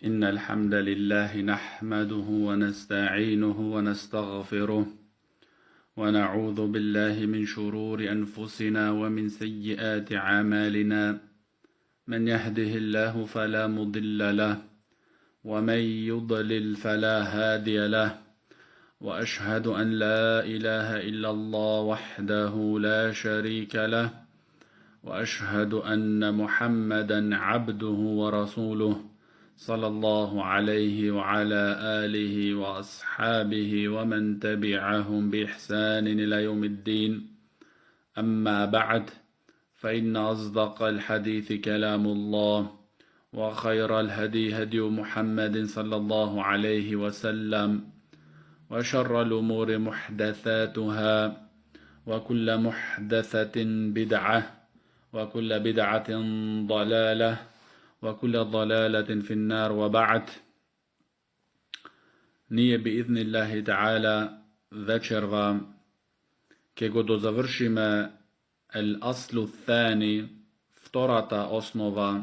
إن الحمد لله نحمده ونستعينه ونستغفره ونعوذ بالله من شرور أنفسنا ومن سيئات أعمالنا من يهده الله فلا مضل له ومن يضلل فلا هادي له وأشهد أن لا إله إلا الله وحده لا شريك له وأشهد أن محمدا عبده ورسوله صلى الله عليه وعلى آله وأصحابه ومن تبعهم بإحسان إلى يوم الدين. أما بعد، فإن أصدق الحديث كلام الله، وخير الهدي هدي محمد صلى الله عليه وسلم، وشر الأمور محدثاتها، وكل محدثة بدعة، وكل بدعة ضلالة، وكل ضلالة في النار. وبعد. Nije bi idnillahi ta'ala večerva kego do završime el aslu thani, vtorata osnova,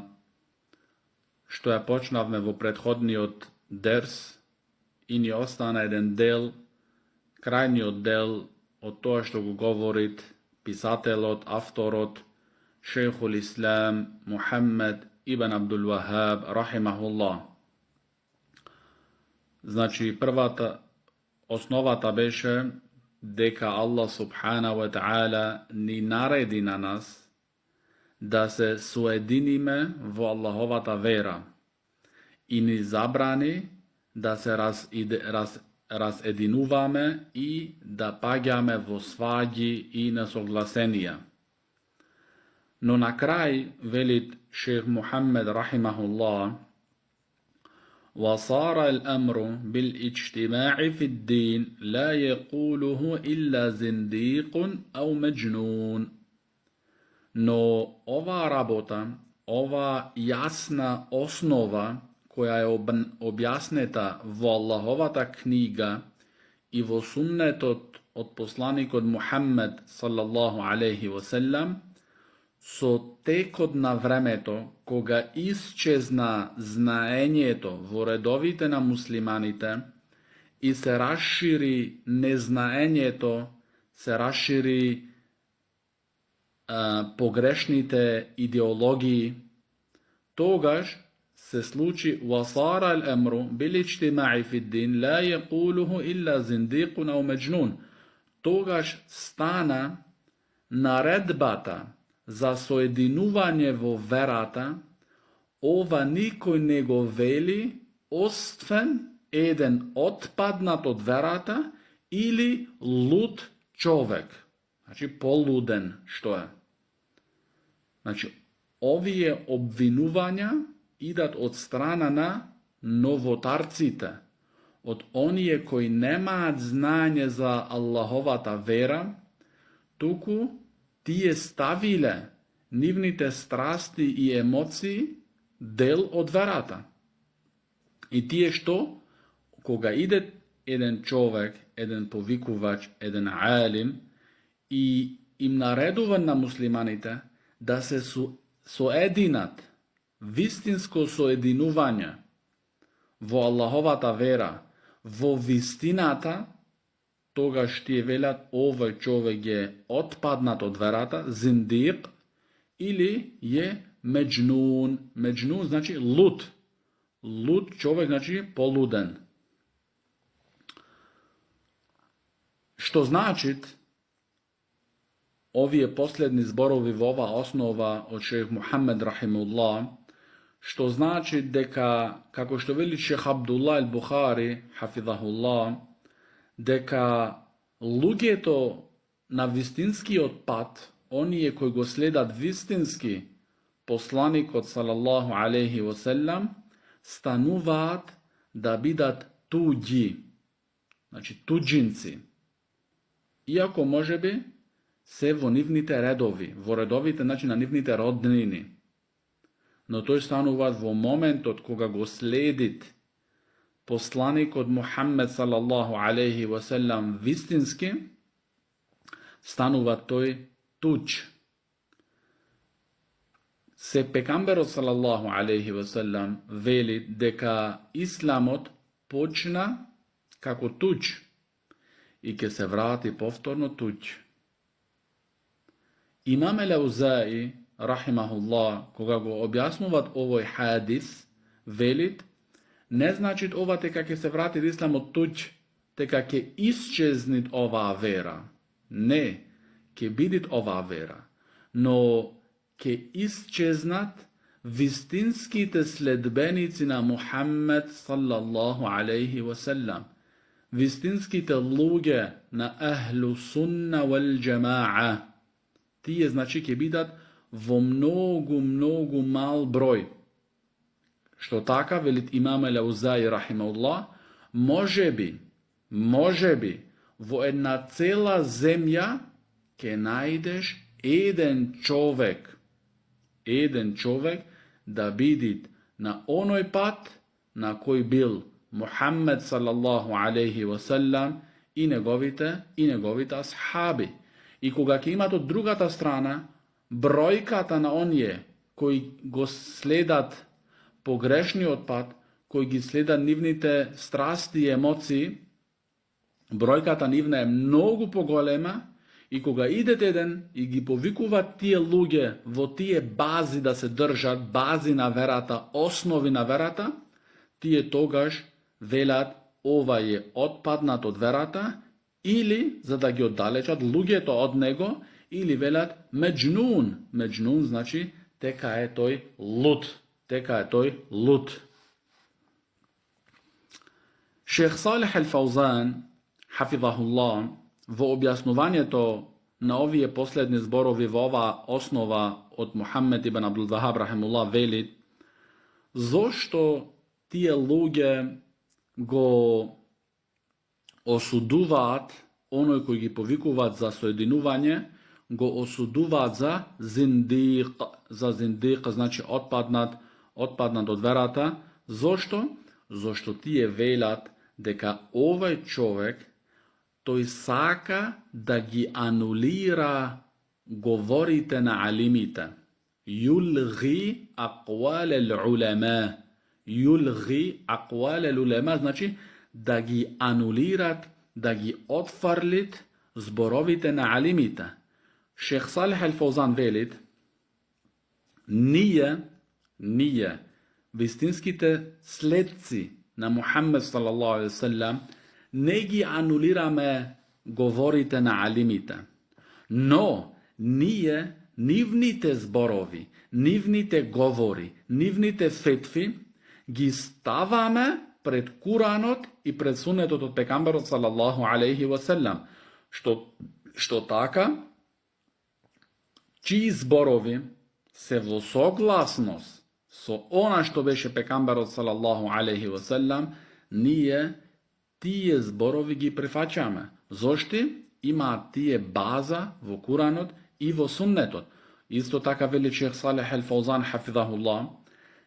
što je počnavme v prethodni od ders i ni ostane jedan del, krajnji od del od to što go govorit pisatelot, avtorot, šejhul islam Muhammed ibn Abdul Wahhab rahimahullah. Znači osnovata beše deka Allah subhanahu wa ta'ala ni naredi na nas da se suedinime vo Allahovata vera i ni zabrani da se razedinuvame i da pagjame vo svađi i nesoglasenija. No na kraj velit šejh Muhammed rahimahullah: وصار الأمر بالاجتماع في الدين لا يقوله إلا زنديق أو مجنون. No ova rabota, ova jasna osnova koja je objasneta vo Allahovata knjiga i vo sunnetot od poslanikod Muhammed sallallahu alaihi wasallam, so tekod na vremeto koga isčezna znaenjeto vo redovite na muslimanite i se raširi neznaenjeto, se raširi pogrešnite ideologiji, togaž se sluči wasara al-amru bil ijtima'i fi din la yaquluhu illa zindiqun aw majnun. Togaž stana naredbata za sojedinuvanje vo verata, ova nikoj nego veli ostven eden otpadnat od verata ili lud čovek. Znači poluden što je. Znači ovi je obvinuvanja idat od strana na novotarcite, od onije koji nema znanje za Allahovata vera, tuku tije stavile nivnite strasti i emociji del od verata. I tije što, koga ide jedan čovek, jedan povikuvač, jedan alim i im naredovan na muslimanite da se soedinat, vistinsko soedinuvanje vo Allahovata vera, vo vistinata, toga što je veljat ovaj čovjek je otpadnat od verata, zindiq, ili je međnun. Međnun znači lud. Lud čovjek znači poluden. Što znači, ovi je posljedni zborovi v ova osnova od šejh Muhammed rahimullah, što znači deka, kako što veli šejh Abdullah al-Bukhari hafidahullah, deka lugeto na vistinski otpad, oni je koji go sledat vistinski poslanik od sallallahu alaihi wasallam, stanuvat da bidat tuđi, znači tuđinci. Iako može bi se vo nivnite redovi, vo redovite, znači na nivnite rodnini. No to je stanuvat vo moment od koga go sledit poslanik od Muhammed sallallahu alaihi wasallam vistinski, stanuvat toj tuđ. се пекамберот салаллаху алейхи васелам вели дека исламот почна како туѓ и ќе се врати повторно туѓ. Имам Елаузаи, рахимахуллах, кога го објаснуват овој хадис, велит, не значит ова дека ќе се врати исламот туѓ, дека ќе исчезнит оваа вера. Не, ќе бидит оваа вера, но ќе исчезнат вистинските следбеници на Мухаммед салаллаху алейхи васелам, вистинските луѓе на ахлу сунна вал джамаа. Тие значи ќе бидат во многу мал број. Што така, велит имам Елаузаи рахимахуллах, може би, во една цела земја ќе најдеш еден човек да биди на оној пат на кој бил Мухаммед салаллаху алейхи васелам и неговите асхаби. И кога ќе имат од другата страна бројката на оние кои го следат погрешниот пат, кои ги следат нивните страсти и емоции, бројката нивна е многу поголема. И кога идет еден и ги повикуваат тие луѓе во тие бази да се држат, бази на верата, основи на верата, тие тогаш велат ова е отпаднат од верата, или за да ги оддалечат луѓето од него, или велат меджнун. Меджнун значи дека е тој луд. Шех Салих Ал-Фаузан, хафизахуллах, во објаснувањето на овие последни зборови во оваа основа од Мухаммед ибн Абдул Вахаб рахимуллах вели, зошто тие луѓе го осудуваат оној кој ги повикуваат за соединување, го осудуваат за зиндиқ, значи отпаднат од верата. Зошто? Зошто тие велат дека овој човек тој сака да ги анулира говорите на алимите. Юлги аквал ал-улама. Значи да ги анулират, да ги отфрлит зборовите на алимите. Шех Салих Ал-Фаузан велит, ние, вистинските следци на Мухаммед салаллаху алейхи ва саллям, не ги анулираме говорите на алимите, но ние, нивните зборови, нивните говори, нивните фетви ги ставаме пред Куранот и пред сунетот од пекамберот салаллаху алейхи ва саллям. Што така, чии зборови се во согласност со она што беше пекамберот салаллаху алейхи ва саллям, ние тие зборови ги прифаќаме. Зошто? Имаат тие база во Куранот и во суннетот. Исто така вели Шех Салих Ал-Фаузан хафизахуллах,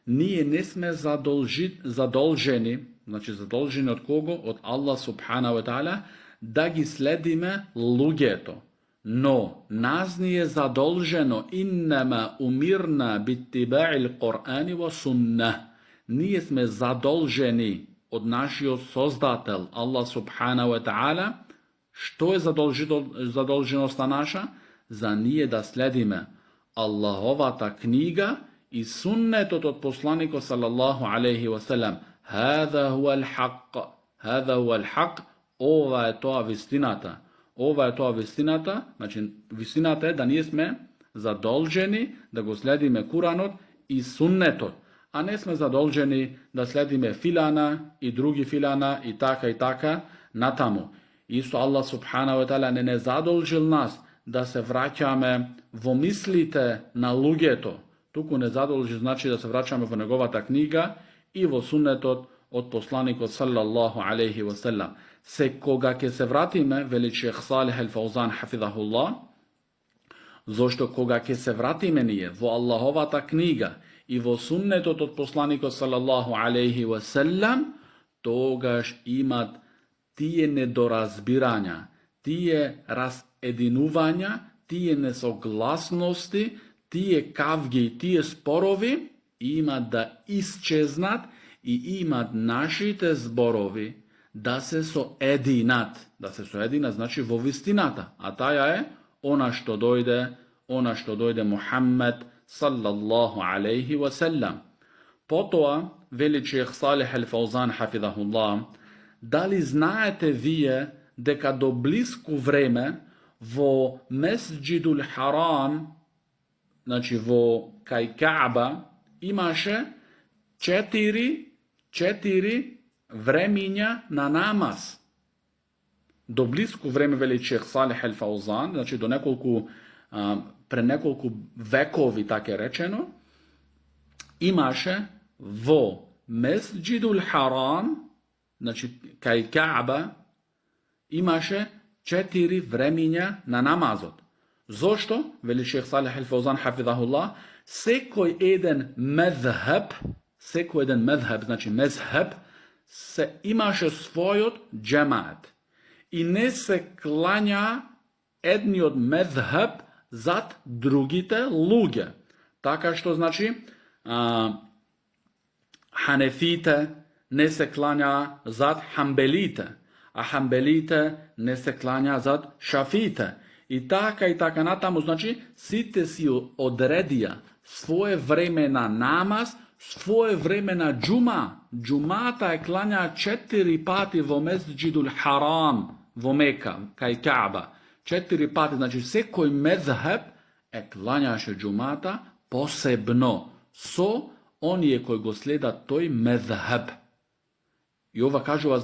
ние не сме задолжени, значи задолжени од кого? Од Аллах субхана ва таала, да ги следиме луѓето. Но нас ни е задолжено иннама умирна биттибаил Qur'ани ва сунна. Ние сме задолжени од нашиот создател Аллах субхана ва таала. Што е задолженоста наша? За ние да следиме Аллаховата книга и суннетот од посланикот салаллаху алейхи ва салам. Хаза хуа ал-хaq. Ова е тоа вистината. Значи вистината е да ние сме задолжени да го следиме Куранот и суннетот, а не сме задолжени да следиме филана и други филана и така натаму. Исто Аллах субхана ва таала не задолжил нас да се враќаме во мислите на луѓето, туку не задолжи значи да се враќаме во неговата книга и во суннетот од посланикот салаллаху алейхи ва саллам. Се кога ќе се вратиме, вели Шех Салих Ал-Фаузан хафизахуллах, зошто кога ќе се вратиме ние во Аллаховата книга и во суннетот од посланикот салаллаху алейхи ва саллам, тогаш имат тие недоразбирања, тие разединувања, тие несогласности, tije kavgi, tije sporovi ima da isčeznat i imat našite zborovi da se so edinat. Da se so edinat znači vovistinata. A taja je ona što dojde Muhammed sallallahu alaihi wasallam. Potoa veli šejh Salih al-Fawzan hafidahullah, da li znajete vije deka do blisku vreme vo Mesdžidul Haram, znači vo kaj Kaaba, imaše četiri vreminja na namaz. Do blisku vreme veli šejh Salih al-Fawzan, znači do pre nekoliko vekovi, tako je rečeno, imaše vo Mesdžidul Haram, znači kaj Kaaba, imaše 4 vreminja na namazot. Zašto? Veli šejh Salih al-Fawzan hafidahullah, sekoj jedan medheb, znači mezheb, se imaše svojot džemaat. I ne se klanja jedni od medheb zat drugite luge. Taka što znači Hanefite ne se klanja zat Hambelite, a Hambelite ne se klanja zat Šafite. I taka natamo, znači site si odredija svoje vreme na namaz, svoje vreme na džuma. Džumata je klanja 4 pati vo Mesdžidul Haram, vo Meka, kaj Kaaba. 4 pati, znači sekoj mezheb klanjaše džumata posebno. On je koji go sleda toj mezheb. I ova kaževa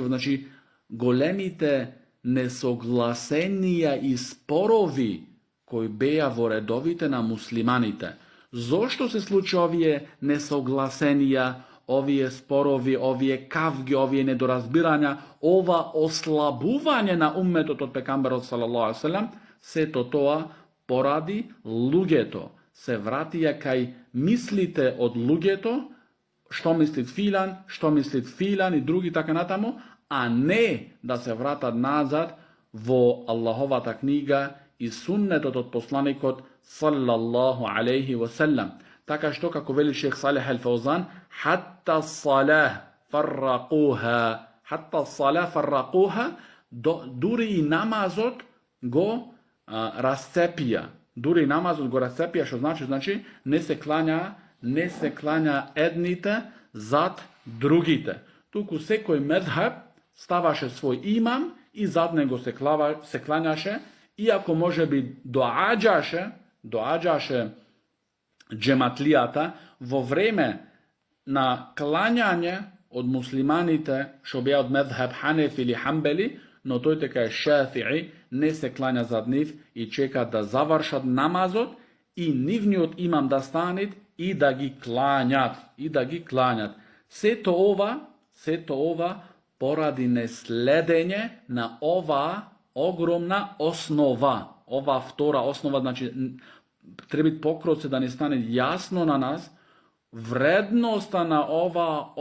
znači golemite nesoglasenija i sporovi koji beja vo redovite na muslimanite. Zašto se slučaju ovije nesoglasenija, ovije sporovi, ovije kavgi, ovije nedorazbiranja, ova oslabuvanje na ummetot od pekambera sallallahu alaihi wasallam, se to poradi lugeto. Se vratija kaj mislite od lugeto, što mislit filan i drugi tako natamo, a ne da se vrata nazad vo Allahovata knjiga i sunnetot od poslanikot sallallahu alaihi wasallam. Taka što kako veli šejh Salih al-Fawzan, hatta salah farraquha, duri i namazot go rascepija. Duri namazot go rascepija, što znači ne se klanja ednite zat drugite. Tuku sekoj medheb stavaše svoj imam i zat nego se klanjaše, iako može bi doađaše džematlijata vo vreme na klanjanje od muslimanite, što bi od medheb Hanef ili Hambeli, no to je teka je Šafi'i, ne se klanja za dniv i čeka da završat namazot i nivnjot imam da stanit i da gi klanjat. Sve to ova poradi nesledenje na ova ogromna osnova. Ova vtora osnova, znači treba biti pokroce da ne stane jasno na nas, vrednosta na ova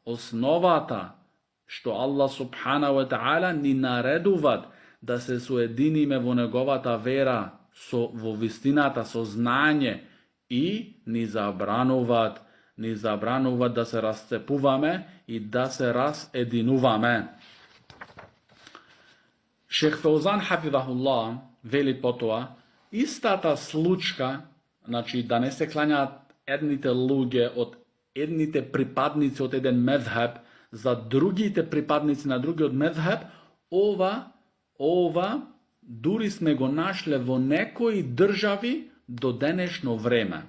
osnovata, što Allah subhanahu wa ta'ala ni nareduvat da se sujedinime vo njegovata vera, vo vistinata, so znanje i ni zabranovat da se rascepuvame i da se rasedinuvame. Šejh Fawzan hafidahullah veli potoa, ista ta slučka, znači da ne se klanja ednite luge od ednite pripadnici od jedan medheb za drugite pripadnici na drugi od medheb, ova duri sme go našle vo nekoj državi do današnjo vreme.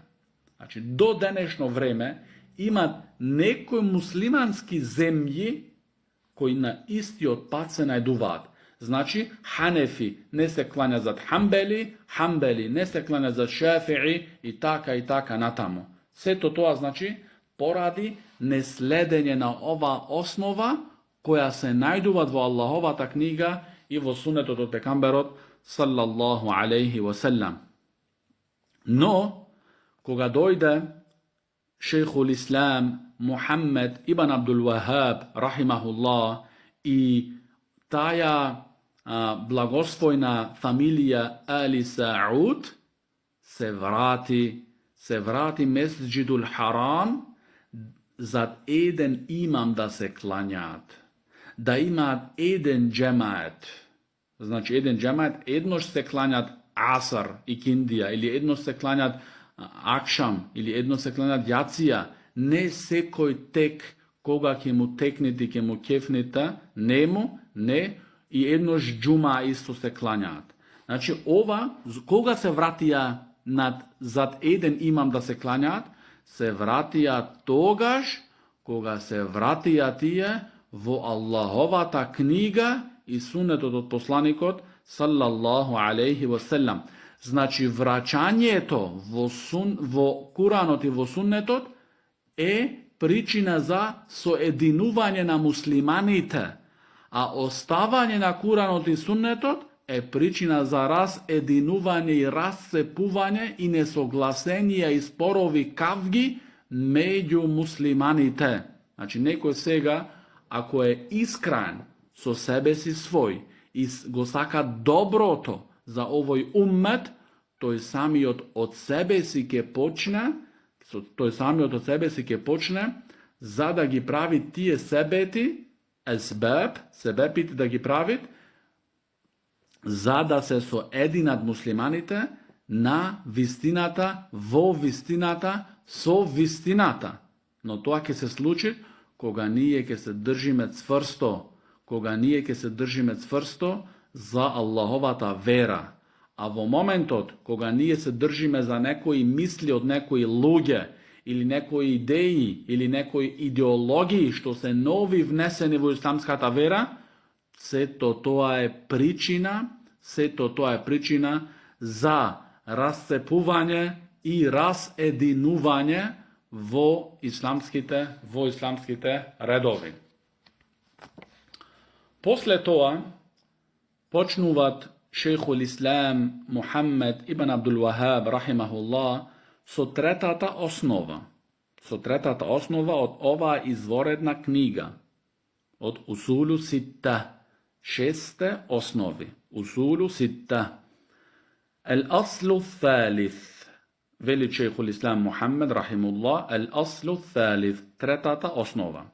Znači, do današnjo vreme ima nekoj muslimanski zemlji koji na isti otpad se najduvat. Znači, Hanefi ne se klanja za Hambeli ne se klanja za Šafi'i i taka natamo. Sve to znači poradi nesledenje na ova osnova koja se najduvat vo Allahovata knjiga i vo sunnetot od pekamberot sallallahu alaihi wasallam. No, koga dojde šejhul Islam Muhammed ibn Abdul Wahhab rahimahullah i taja blagoslovna familija Ali Sa'ud, se vrati Mesdžidul Haram, zat eden imam da se klanjat, da ima eden džemaat. Znači, eden džemaat, jednoš se klanjat Asar i Kindija, ili jednoš se klanjat Akšam, ili jednoš se klanjat Jacija, ne sekoj tek koga ke mu tekniti, ke mu kefnita, ne, i jednoš džuma isto se klanjat. Znači, koga se vratija zat eden imam da se klanjat, se vratija togaž, koga se vratija tije vo Allahovata knjiga i sunnetot od poslanikot, sallallahu alaihi wasallam. Znači, vraćanje to vo Kuranot i vo sunnetot pričina za soedinuvanje na muslimanite, a ostavanje na Kuranot i sunnetot pričina za rasedinuvanje i rascepuvanje i nesoglasenje i sporovi kavgi među muslimanite. Znači, neko sega, ako je iskran so sebe si svoj i go saka dobroto za ovoj ummet, to je sami od sebe si ke počne, za da gi pravi tije sebeti, sebepiti da gi pravit, za da se so edinat muslimanite na vistinata, vo vistinata, so vistinata. No to ke se sluči, koga nije ke se držime cvrsto za Allahovata vera. A vo momentot, koga nije se držime za nekoj misli od nekoj luge, ili nekoj ideji, ili nekoj ideologiji, što se novi vneseni vo islamskata vera, sve to je pričina za rascepuvanje i rasedinuvanje vo islamskite redovi. Posle toga počnuvat šejhul Islam Muhammed ibn Abdul Wahhab rahimahullah so tretata osnova od ova izvoredna knjiga, od Usulu Sitta, 6. osnovi. Usulu Sitta. Al-aslu thalith. Veli šejhul Islam Muhammed rahimahullah, al-aslu thalith, tretata osnova.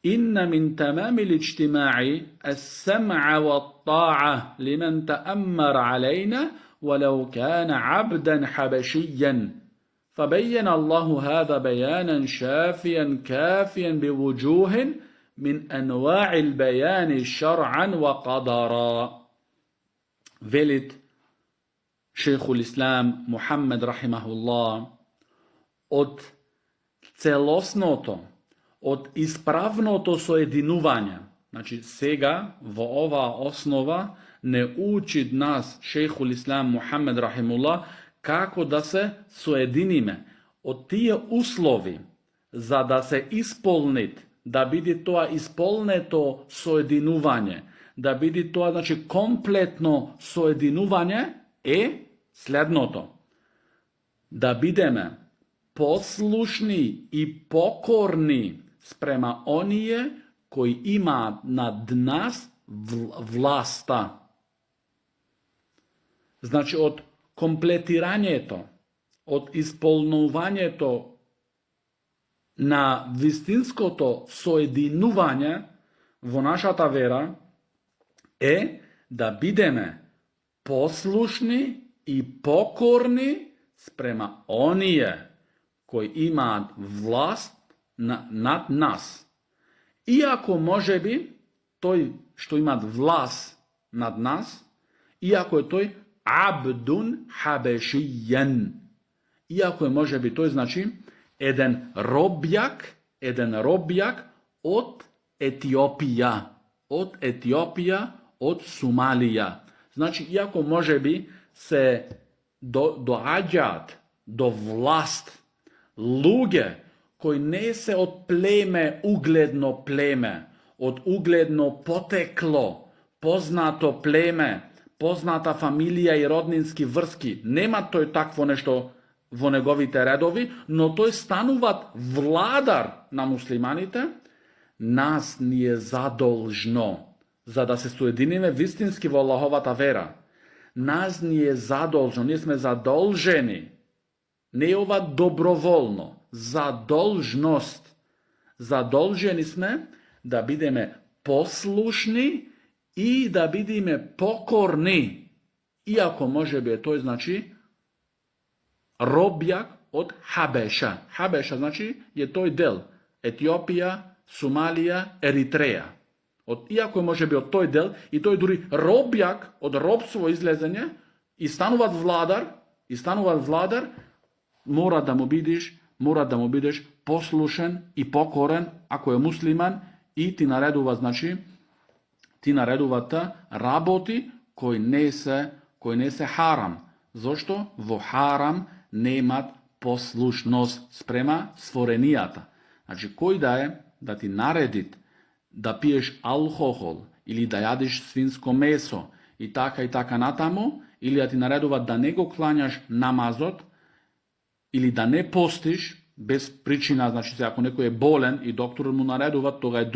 إن من تمام الاجتماع السمع والطاعة لمن تأمر علينا ولو كان عبدا حبشيا فبين الله هذا بيانا شافيا كافيا بوجوه من أنواع البيان شرعا وقدرا. Velit šejhul Islam Muhammed rahimahullah, od celosnoto, od ispravnoto sojedinuvanja. Znači, sega vo ova osnova ne uči nas šejhul Islam Muhammed rahimullah kako da se sojedinime. Od tije uslovi za da se ispolnit, da bidi to ispolneto sojedinuvanje, da bidi to znači kompletno sojedinuvanje slednoto. Da bideme poslušni i pokorni sprema onije koji ima nad nas vlasta. Znači, od kompletiranje to, od ispolnovanje to na vistinsko to sojedinuvanje vo našata vera da bideme poslušni i pokorni sprema onije koji ima vlast nad nas. Iako može bi toj što ima vlast nad nas, iako je toj abdun habešijen, iako je može bi to znači jedan robjak od Etiopija, od Somalija. Znači, iako može bi se doađat do vlast luge koji nese od pleme ugledno pleme, od ugledno poteklo, poznato pleme, poznata familija i rodninski vrski. Nema to je takvo nešto vo negovite redovi, no to je stanuvat vladar na muslimanite, nas nije zadolžno za da se sujedinime vistinski vo Allahovata vera, Nas nije zadolženo, nije sme zadolženi. Ne je ova dobrovoljno, zadolžnost. Zadolženi sme da bideme poslušni i da bidime pokorni. Iako može biti, to je znači robjak od Habeša. Habeša znači je to del. Etiopija, Somalija, Eritreja. Iako može biti od toj del, i to je duri robjak od robstvo izlezenje, i stanovat vladar, mora da mu bidiš poslušen i pokoren, ako je musliman, i ti naredува ta raboti koji nese haram. Zašto? Vo haram nemat poslušnost sprema stvorenijata. Znači, koji da ti naredit da piješ alkohol ili da jadiš svinsko meso i taka natamo, ili da ti naredува da nego klanjaš namazot ili da ne postiš bez pričina, znači ako neko je bolen i doktor mu naredува, toga je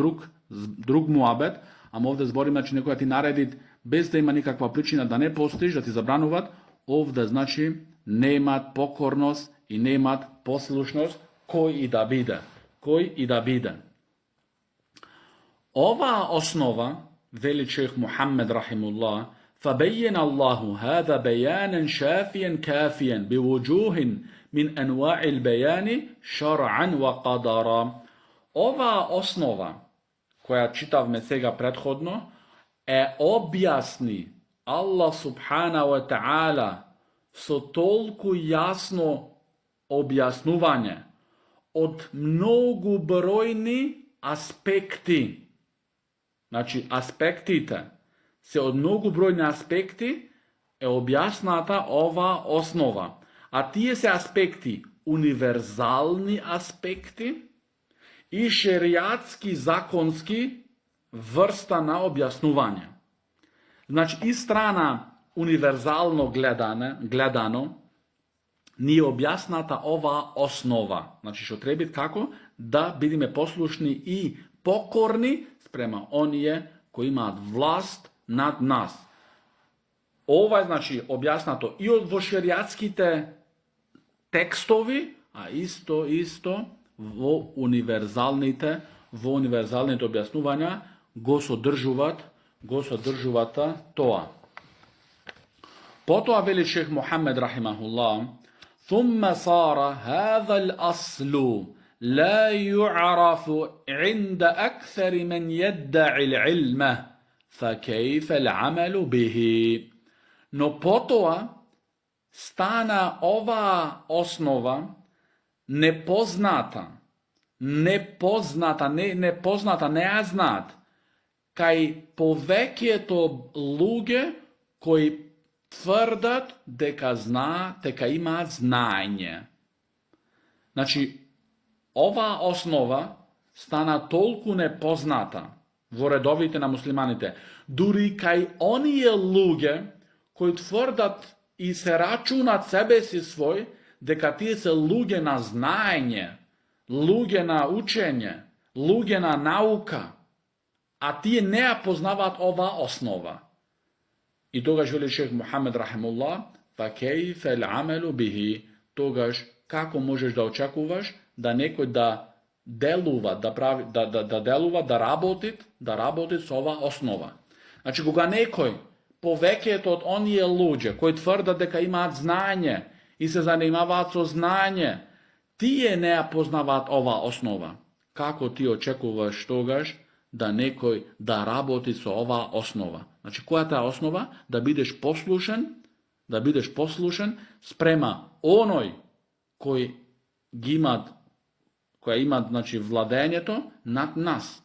drug muabet, a ovdje zborim, znači neko ti naredit bez da ima nikakva pričina da ne postiš, da ti zabranuvat, ovdje znači nemat pokornost i nemat poslušnost koji i da bide. Ova osnova, veli šejh Muhammed rahimullah, فبين الله هذا بيانا شافيا كافيا بوجوه من أنواع البيان شرعا وقدرا. Ova osnova, koja čitavme sega prethodno, objasni Allah subhanahu wa ta'ala so toliko jasno objasnuvanje od mnogobrojni aspekti. Znači, aspektite se od mnogobrojni aspekti objasnata ova osnova. A tije se aspekti univerzalni aspekti i šerijatski, zakonski vrsta na objasnuvanje. Znači, i strana univerzalno gledano nije objasnata ova osnova. Znači, što treba biti kako? Da budeme poslušni i pokorni sprema onije koji ima vlast nad nas. Ovaj znači objasnato i od šerijatskite tekstovi, a isto vo univerzalnite objasnuvanja go sodržuvata toa. Potom veli šejh Muhammed rahimahullah, ثم صار هذا الأصل لا يعرف عند أكثر من يدعي العلم فكيف العمل به. No potom stana ova osnova nepoznata, neznat, kaj povekjeto luge koji tvrdat deka ima znanje. Znači, ova osnova stana toliko nepoznata vo redovite na muslimanite, duri kaj oni je luge koji tvrdat i se računat sebe si svoj, deka ti se luge na znanje, luge na učenje, luge na nauka, a ti ne poznavat ova osnova. I togaž veli šejh Muhammed rahimullah, fa kejfe l'amelu bihi, togaž kako možeš da očekuvaš da neko da deluva, da rabotit s ova osnova. Znači, koga nekoj poveket od onije luđe, koji tvrda deka ima znanje i se zanimavat so znanje, ti je ne poznavat ova osnova. Kako ti očekuvaš togaž da nekoj da raboti s ova osnova? Znači, koja je ta osnova? Da bideš poslušan sprema onoj koja ima znači, vladenje to nad nas.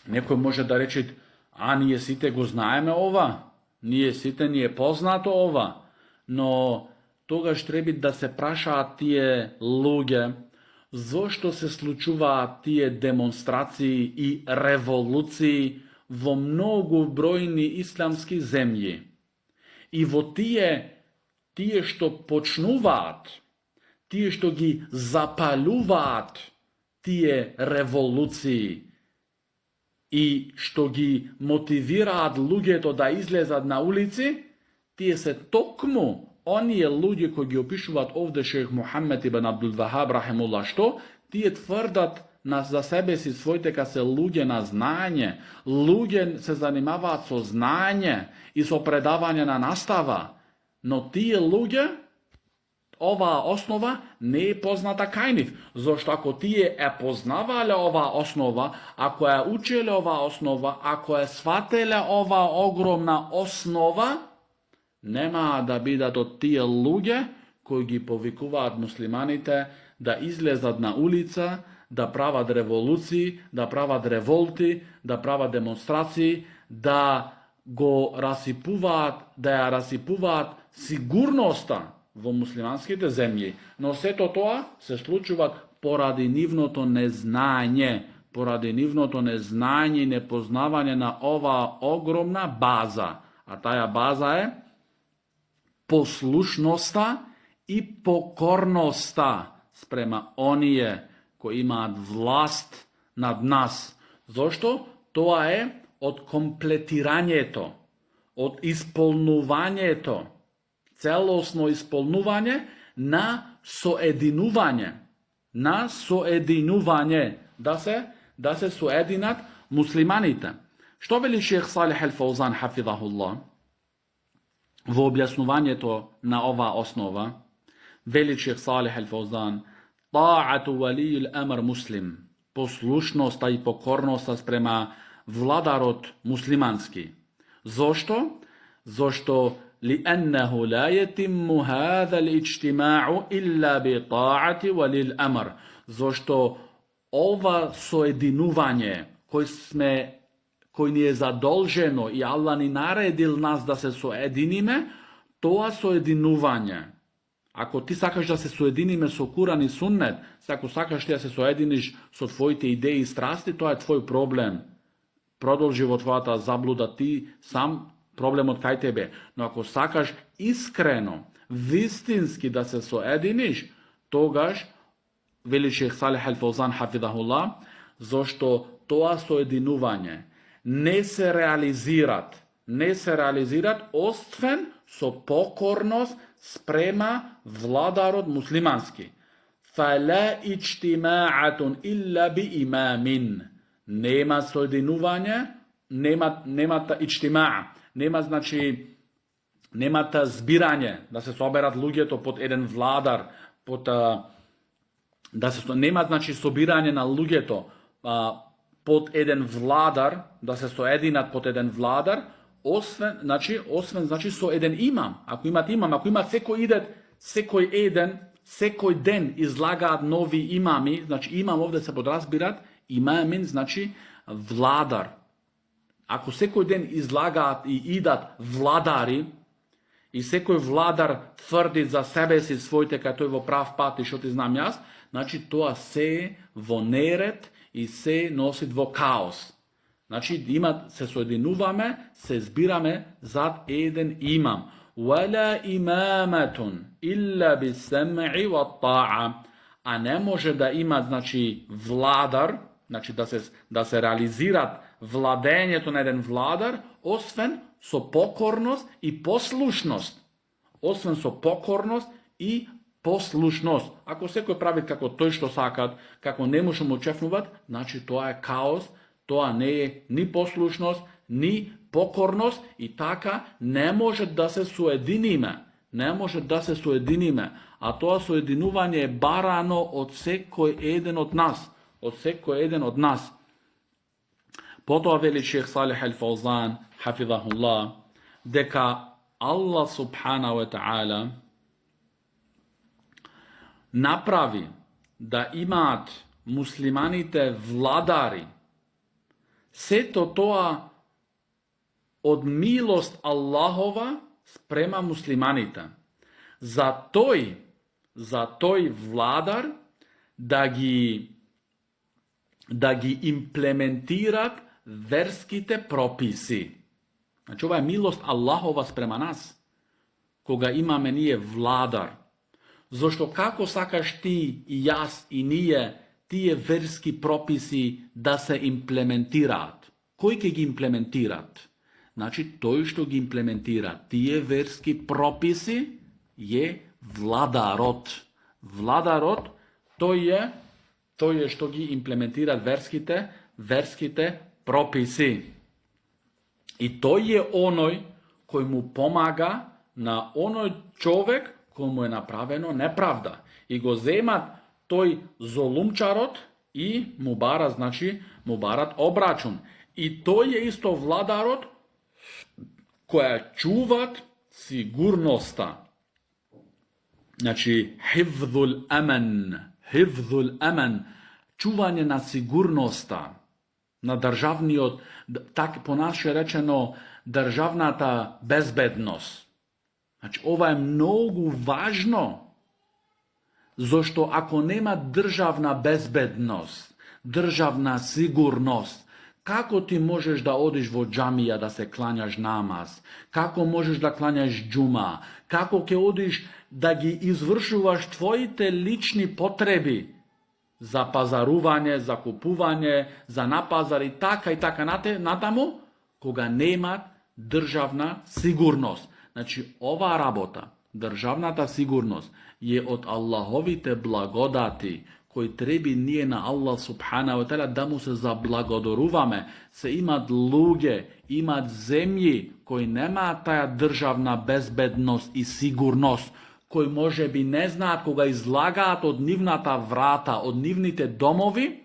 Neko može da reći, a nije site go znajeme ova, nije poznato ova, no togaž treba da se praša tije luge, zašto se slučuva tije demonstraciji i revoluciji vo mnogobrojni islamski zemlji. I vo tije što počnuvat, tije što gi zapaljuvat tije revoluciji, i što gi motiviraat lugjeto da izlezat na ulici, tije se tokmu oni ljudi koji gi opišuvat ovdje šejh Muhammed ibn Abdul Wahhab rahimullah što, tije tvrdat za sebe si svojte kad se luđe na znanje, luđe se zanimava so znanje i so predavanje na nastava, no tije luđe, ova osnova ne je poznata kajniv. Zašto ako ti je poznavala ova osnova, ako je učila ova osnova, ako je shvatila ova ogromna osnova, nema da bi da to tije luđe koji gi povikuvat muslimanite da izlezat na ulica, da pravat revoluciji, da pravat revolti, da pravat demonstraciji, da go rasipuvat, da je rasipuvat sigurnosta v muslimanskite zemlji. No sve to se slučuvat poradi nivnoto neznanje, poradi nivnoto neznanje i nepoznavanje na ova ogromna baza. A taja baza je poslušnosta i pokornosta sprema onije koji ima vlast nad nas. Zašto? To je od kompletiranje to, od ispolnuvanje to, celosno ispolnuvanje na soedinuvanje, da se soedinat muslimanite. Što veli šejh Salih al-Fawzan hafidahullah v objasnuvanje to na ova osnova? Veli šejh Salih al-Fawzan: ta'atu waliyul amr muslim, poslušnost i pokornost sprema vladarot muslimanski. Zašto? Zašto لأنه لا يتم هذا الاجتماع إلا بطاعة ولي الأمر. Zašto ova soedinuvanje koji nije zadolženo i Allah ni naredil nas da se soedinime, to soedinuvanje. Ako ti sakaš da se soedinime so Kuran i sunnet, ako sakaš ti da se soediniš so tvojite ideje i strasti, to je tvoj problem. Prodolživo tvoja ta zabluda, ti sam problem od kaj tebe. No ako sakaš iskreno, vistinski da se soediniš, togaš, veli šejh Salih al-Fawzan hafidahullah, zašto to soedinuvanje ne se realizirat ostven so pokornost sprema vladarod muslimanski. Fala ijtima'atun illa bi imamin. Nema soedinuvanja, nema ta ijtima'a. Nema ta zbiranje, da se soberat ljudje to pod jedan vladar, nema znači sobiranje na ljudje to pod jedan vladar, da se soedinat pod jedan vladar, osven znači so jedan imam. Ako ima sekoj den izlagat novi imami, znači imam ovdje se podrazbirat, imamin znači vladar. Ako sekoj den izlagat i idat vladari, i sekoj vladar tvrdi za sebe si svojte kad to je vo prav pat i što ti znam jaz, znači to se vo neret i se nosit vo kaos. Znači se sojedinuvame, se zbirame za jedan imam. Wala imamatun illa bi sam'i wa ta'a. A ne može da ima znači vladar, znači da se realizirat vladenje to na jedan vladar, osven so pokornost i poslušnost. Ako se koji pravi kako to što sakat, kako ne možemo čefnuvat, znači to je kaos, to ne je ni poslušnost, ni pokornost i taka ne može da se soedinime. A to soedinuvanje je barano od sekoj jedan od nas. Potom veli šejh Salih al-Fawzan hafidahullah, deka Allah subhanahu wa ta'ala napravi da imat muslimanite vladari, sve to od milost Allahova sprema muslimanite. Za toj vladar da gi implementirat verskite propisi. Znači ova je milost Allahova sprema nas, koga imame nije vladar. Zašto kako sakaš ti i jas i nije tije verski propisi da se implementirat? Кој ќе ги имплементират? Значи, тој што ги имплементира тие верски прописи е владарот. Владарот, тој е што ги имплементира верските прописи. И тој е оној кој му помага на оној човек кој му е направено неправда. И го земат тој золумчарот и му барат обрачун. И тој е исто владарот која чуват сигурноста. Значи, хивзул амен, чување на сигурноста, на државниот, так понаше речено, државната безбедност. Значи, ова е многу важно, зашто ако нема државна безбедност, државна сигурност, како ти можеш да одиш во џамија да се клањаш намаз? Како можеш да клањаш џума? Како ќе одиш да ги извршуваш твоите лични потреби за пазарување, за купување, за напазар и така натаму, кога немат државна сигурност? Значи, оваа работа, државната сигурност, е од Аллаховите благодати, кој треби ние на Аллах субхана ва таала да му се заблагодаруваме. Се имат луѓе, имат земји кои немаат таа државна безбедност и сигурност, кои може би не знаат кога излагаат од нивната врата, од нивните домови,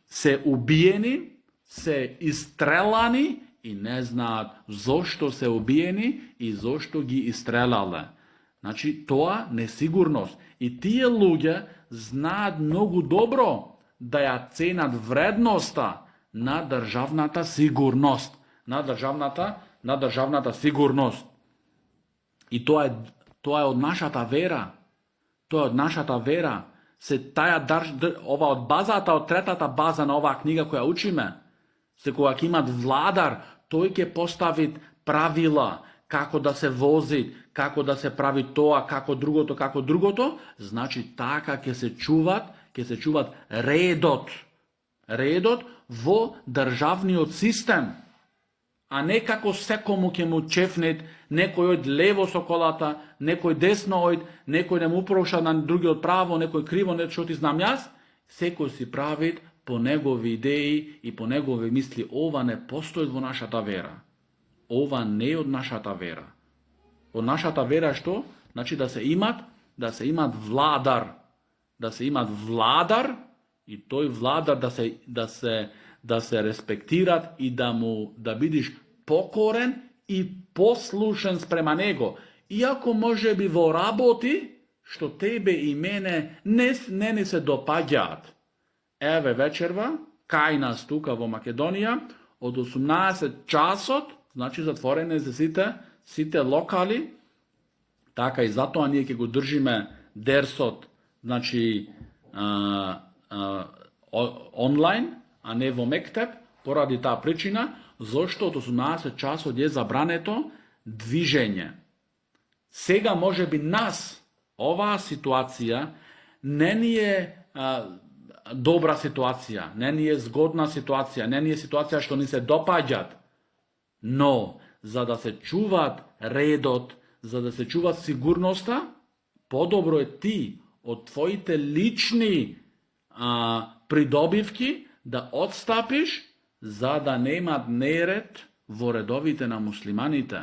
се убиени, се истрелани и не знаат зошто се убиени и зошто ги истрелале. Значи, тоа несигурност. И тие луѓе знаат многу добро да ја ценат вредноста на државната сигурност. На државната сигурност. И тоа е од нашата вера. Тоа е од нашата вера. Ова од базата, од третата база на оваа книга која учиме, се кога ќе имат владар, тој ќе постави правила, како да се вози, како да се прави тоа, како другото, значи така ќе се чуват редот во државниот систем, а не како секому ќе му чефнет, некој од лево со колата, некој десно од, некој не му проша на другиот право, некој криво, што ти знам јас, секој си прави по негови идеи и по негови мисли. Ова не постои во нашата вера. Ова не е од нашата вера. Од нашата вера што? Значи да се имат владар. Да се имат владар и тој владар да се респектират и да бидиш покорен и послушен спрема него. Иако може би во работи што тебе и мене не ни се допаѓаат. Еве вечерва, кај нас тука во Македонија, од 18 часот, значи затворене за сите локали, така и затоа ние ќе го држиме дерсот, значи онлайн, а не во мектеп, поради таа причина, зашто од 18 часот е забрането движење. Сега може би нас, оваа ситуација, не ни е добра ситуација, не ни е згодна ситуација, не ни е ситуација што ни се допаѓат. Но, за да се чуваат редот, за да се чува сигурноста, подобро е ти од твоите лични придобивки да отстапиш, за да немат неред во редовите на муслиманите.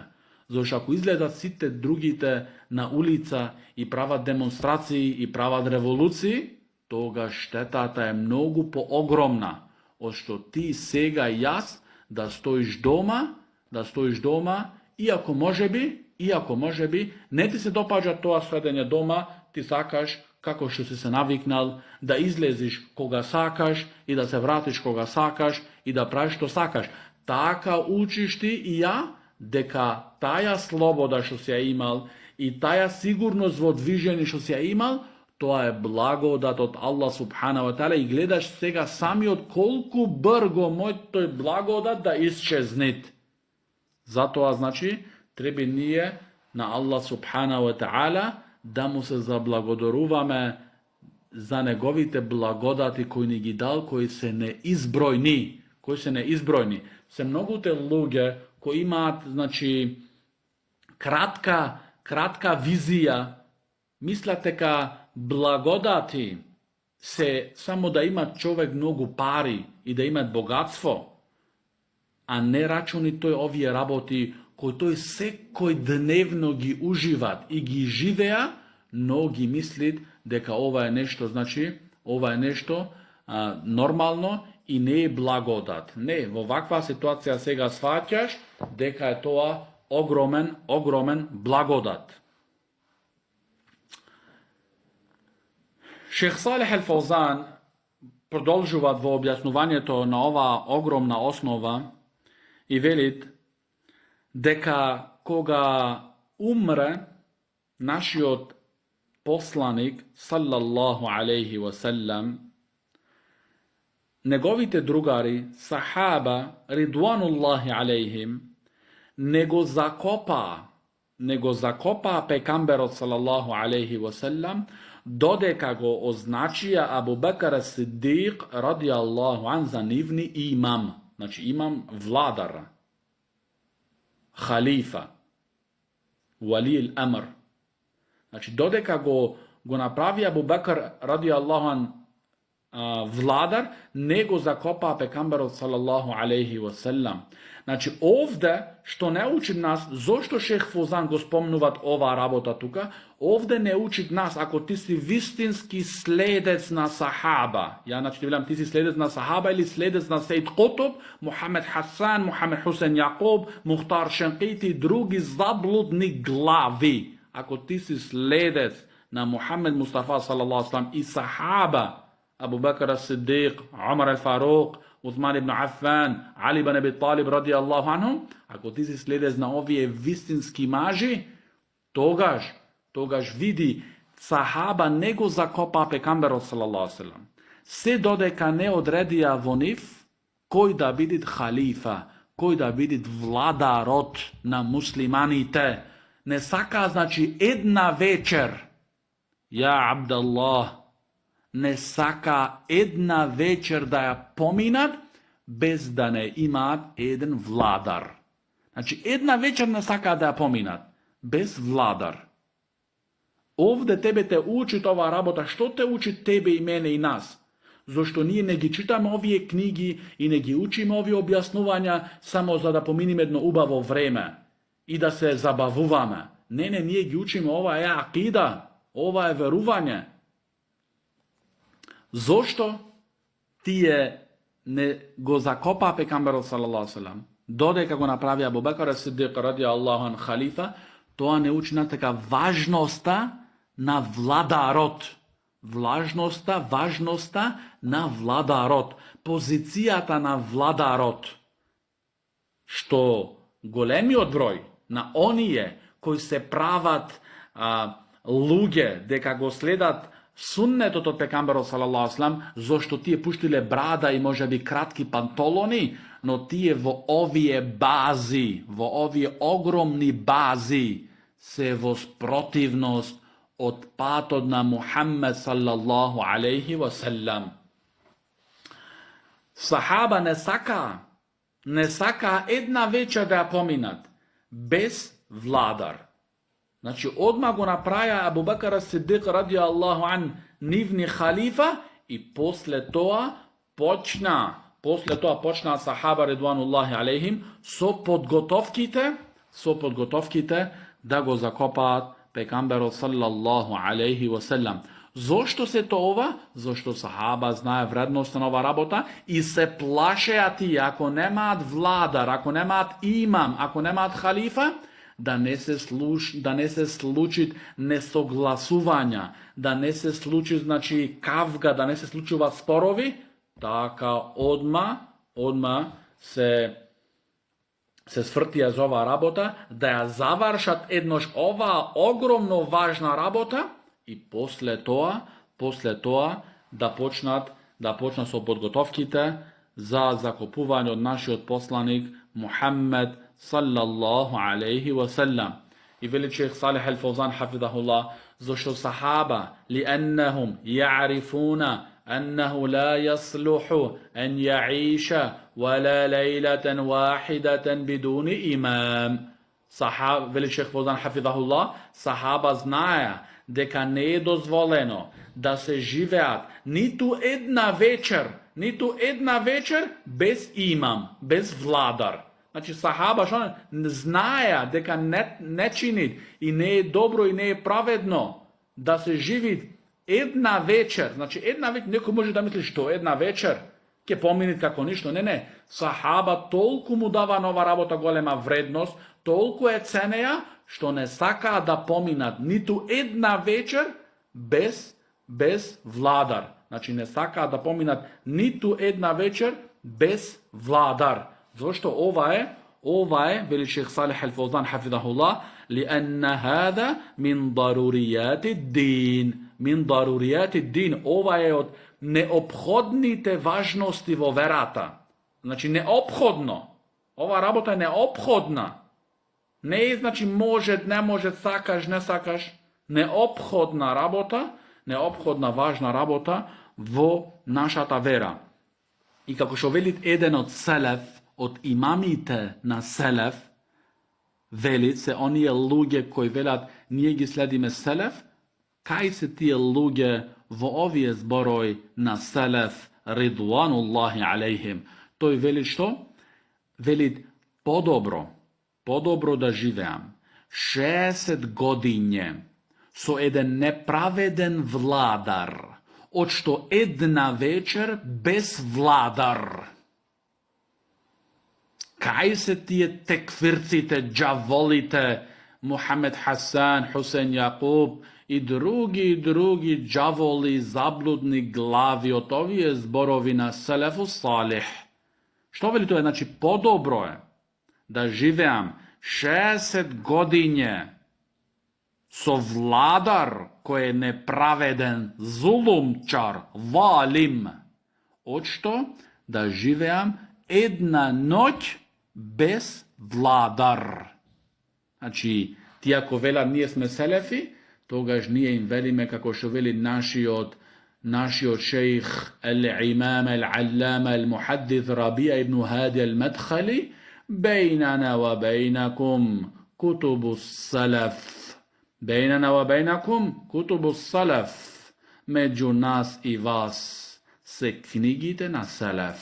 Зашто ако изгледат сите другите на улица и прават демонстрации и прават револуции, тога штетата е многу поогромна, од што ти сега и јас да стоиш дома, иако може би не ти се допаѓа тоа следење дома, ти сакаш, како што си се навикнал, да излезиш кога сакаш и да се вратиш кога сакаш и да правиш што сакаш. Така учиш ти и ја, дека таја слобода што си ја имал и таја сигурност во движење што си ја имал, тоа е благодат од Аллах субхана ва таала и гледаш сега самиот колку брго мојој благодат да исчезнет. Затоа, значи, треба ние на Аллах субхана ва таала да му се заблагодаруваме за неговите благодати кои ни ги дал, кои се неизбројни, koji se neizbrojni, se mnogo te luge koji imat, znači, kratka vizija, mislite ka blagodati se samo da ima čovjek mnogo pari i da ima bogatstvo, a ne računi toj ovije raboti koji to je sekoj dnevno gi uživat i gi živea, mnogi mislit deka ova je nešto, znači, ova je nešto normalno i ne je blagodat. Ne, v ovakva situacija sega shvatjaš deka je to ogromen blagodat. Šejh Salih al-Fawzan продолжуват во објаснувањето на ова огромна основа и велит дека кога умре нашиот посланик саллаллаху алейхи ва саллам, неговите другари, сахаба, ридвануллахи алейхим, не го закопа пекамберот саллаллаху алейхи ва саллам, додека го означија Абу Бекр ас-Сиддиқ радијаллаху ан за нивни имам. Значи имам владар, халифа, вали ал-амр. Значи додека го направи Абу Бекр радијаллаху ан владар, не го закопа пекамберот саллаллаху алейхи ва саллам. Значи овде што не учи нас, зошто шех Фозан го спомнуват ова работа тука, овде не учи нас, ако ти си вистински следец на сахаба, ја значи ти велам ти си следец на сахаба или следец на Сеид Кутб, Мухамед Хасан, Мухамед Хусен Јакуб, Мухтар Шенкити и други заблудни глави, ако ти си следец на Мухамед Мустафа саллаллаху алейхи и сахаба, Абу Бекр ас-Сиддиқ, Умар ал-Фаруқ, Усман ибн Афан, Али ибн Аби Талиб радијаллаху анхум, ако ти си следец на овие вистински мажи, тогаш види сахаба не го закопа пекамберот саллаллаху алейхи ва саллям. Се додека не одредија во нив кој да биде халифа, кој да биде владарот на муслиманите. Не сака, значи, една вечер, ја Абдаллах, не сака една вечер да ја поминат без да не имаат еден владар. Значи, една вечер не сака да ја поминат без владар. Овде тебе те учи ова работа. Што те учи тебе и мене и нас? Зошто ние не ги читаме овие книги и не ги учиме овие објаснувања само за да поминиме едно убаво време и да се забавуваме. Не, ние ги учиме, ова е акида, ова е верување. Зошто тие не го закопа пекамберот саллаллаху алейхи ва саллям, додека го направи Абу Бекр ас-Сиддиқ радијаллаху ан халифа, тоа не учи на така важноста на владарот. Важноста на владарот. Позицијата на владарот. Што големиот број на оние кои се прават луѓе дека го следат суннетот од пекамберот саллаллаху алейхи ва саллям, зошто тие пуштиле брада и можеби кратки пантолони, но тие во овие бази, во овие огромни бази, се во спротивност од патот на Мухаммед саллаллаху алейхи ва саллям. Сахаба не сака една вечер да ја поминат без владар. Значи, одма го направија Абу Бекр ас-Сиддиқ радијаллаху ан нивни халифа и после тоа почна сахаба ридвануллахи алейхим со подготовките да го закопаат пекамберот саллаллаху алейхи ва саллям. Зошто се тоа? Зошто сахаба знае вредноста на ова работа и се плашеа тие, ако немаат владар, ако немаат имам, ако немаат халифа, да не се случи несогласувања, да не се случи, значи, кавга, да не се случуваат спорови, така одма се свртија за оваа работа, да ја завршат еднош оваа огромно важна работа и после тоа да почнат со подготовките за закопување од нашиот посланик Мухаммед sallallahu alaihi wa sallam. I veli Šejh Salih al-Fawzan hafidhahullah, zошто сахаба لأنهم يعرفون أنه لا يصلح أن يعيش ولا ليلة واحدة بدون إمام. Veli šeh Fozan hafidahullah, sahaba znaja deka ne je dozvoljeno da se živeat nitu jedna večer bez imam, bez vladar. Znači sahaba što znaja deka ne činit i ne je dobro i ne je pravedno da se živi jedna večer. Znači jedna večer, neko može da misli što jedna večer, ke pominit kako ništo. Ne. Sahaba toliko mu dava nova rabota golema vrednost, toliko je ceneja, što ne saka da pominat nitu jedna večer bez vladar. Znači ne saka da pominat nitu jedna večer bez vladar. Zašto ova je, veli šejh Salih al-Fawzan hafidahullah, lianna hada min darurijati din. Min darurijati din. Ova je od neophodnite važnosti vo verata. Znači neophodno. Ova rabota je neophodna. Ne znači može, ne može, sakaš, ne sakaš. Neophodna rabota, neophodna važna rabota vo naša ta vera. I kako što velit eden od selef, od imamite na selef, velit se oni je luge koji velat nije gi sledime selef, kaj se tije luge vo ovije zboroj na selef ridvanullahi alejhim. To je velit što? Velit podobro da živeam 60 godine so eden nepraveden vladar, od što jedna večer bez vladar. Kaj se tije tekfircite, džavolite, Muhammed Hasan, Husein Jakub i drugi džavoli, zabludni glavi od ovije zborovi na selefu salih. Što veli to je? Znači podobro je da živeam 60 godine so vladar koji je nepraveden, zulumčar, valim. Očito da živeam jedna noć bez vladar. Znači, ti ako vela nije sme selefi, togaž nije im velime kako što veli naši od šejh al-imam al-allama al-muhaddith Rabija ibn Hadi al-Madkhali, bejnana wa bejnakum kutubu salaf. Bejnana wa bejnakum kutubu salaf. Među nas i vas se knjigite na salaf.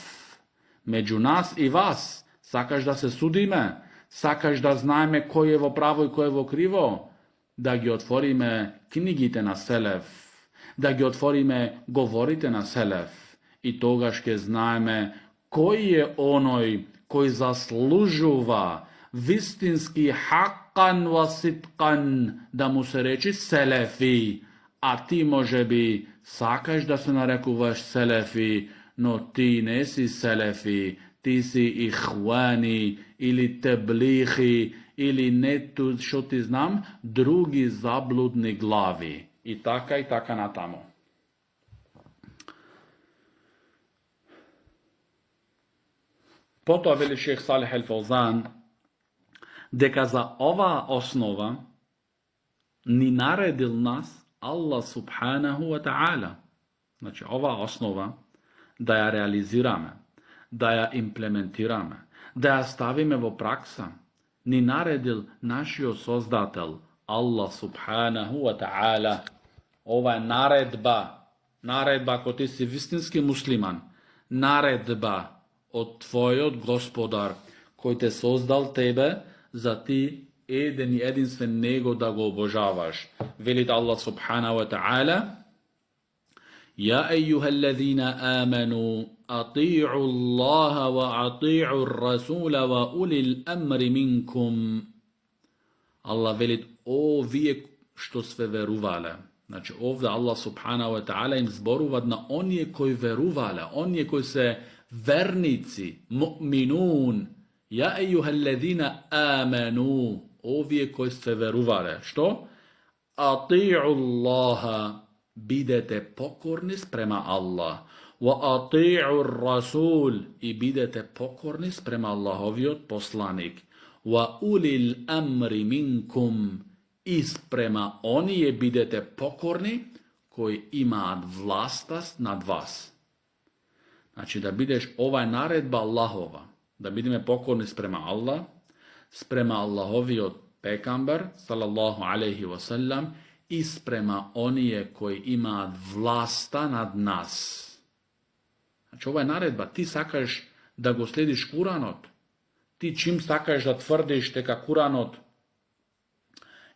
Među nas i vas, sakaš da se sudime, sakaš da znajme ko je vo pravo i ko je vo krivo, da gi otvorime, knjigite na selef, da gi otvorime, govorite na selef, i togaške znajme koji je onoj koji zaslužuva vistinski haqqan wa sitqan, da mu se reči selefi, a ti može bi sakaš da se narekuvaš selefi, no ti nesi selefi, ti si ihvani ili teblihi ili ne tu što ti znam, drugi zabludni glavi. I taka na tamo. Potom veli šejh Salih al-Fawzan, deka za ova osnova ni naredil nas Allah subhanahu wa ta'ala. Znači ova osnova da ja realizirame, da ja implementirame, da ja stavime vo praksa, ni naredil našio sozdatelj Allah subhanahu wa ta'ala. Ova je naredba ako ti si vistinski musliman, naredba od tvoj gospodar koji te sozdal tebe za ti eden i jedinstven nego da ga obožavaš. Velit Allah subhanahu wa ta'ala, Ja ejuha allazina amanu, ati'u Allaha wa ati'u Rasula wa ulil amri minkum. Allah velit, o vije što sve veruvale. Znači ovdje Allah subhanahu wa ta'ala im zboruvad na onije koji veruvale, onije koji se vernici, mu'minun. Ja ejuha allazina amanu, o vije koji sve veruvale. Što? Ati'u Allaha, bidete pokorni sprema Allah, wa ati'u Rasul, i bidete pokorni sprema Allahovi poslanik, wa ulil amri minkum, i sprema onije bidete pokorni koji ima vlastast nad vas. Znači da бидеш ова е наредба Аллахова, да бидеме покорни спрема Аллах, спрема Аллаховиот пекамбер, салаллаху алейхи васелам, и спрема оние кои имаат власта над нас. Значи ова е наредба, ти сакаш да го следиш Куранот, ти чим сакаш да тврдиш дека Куранот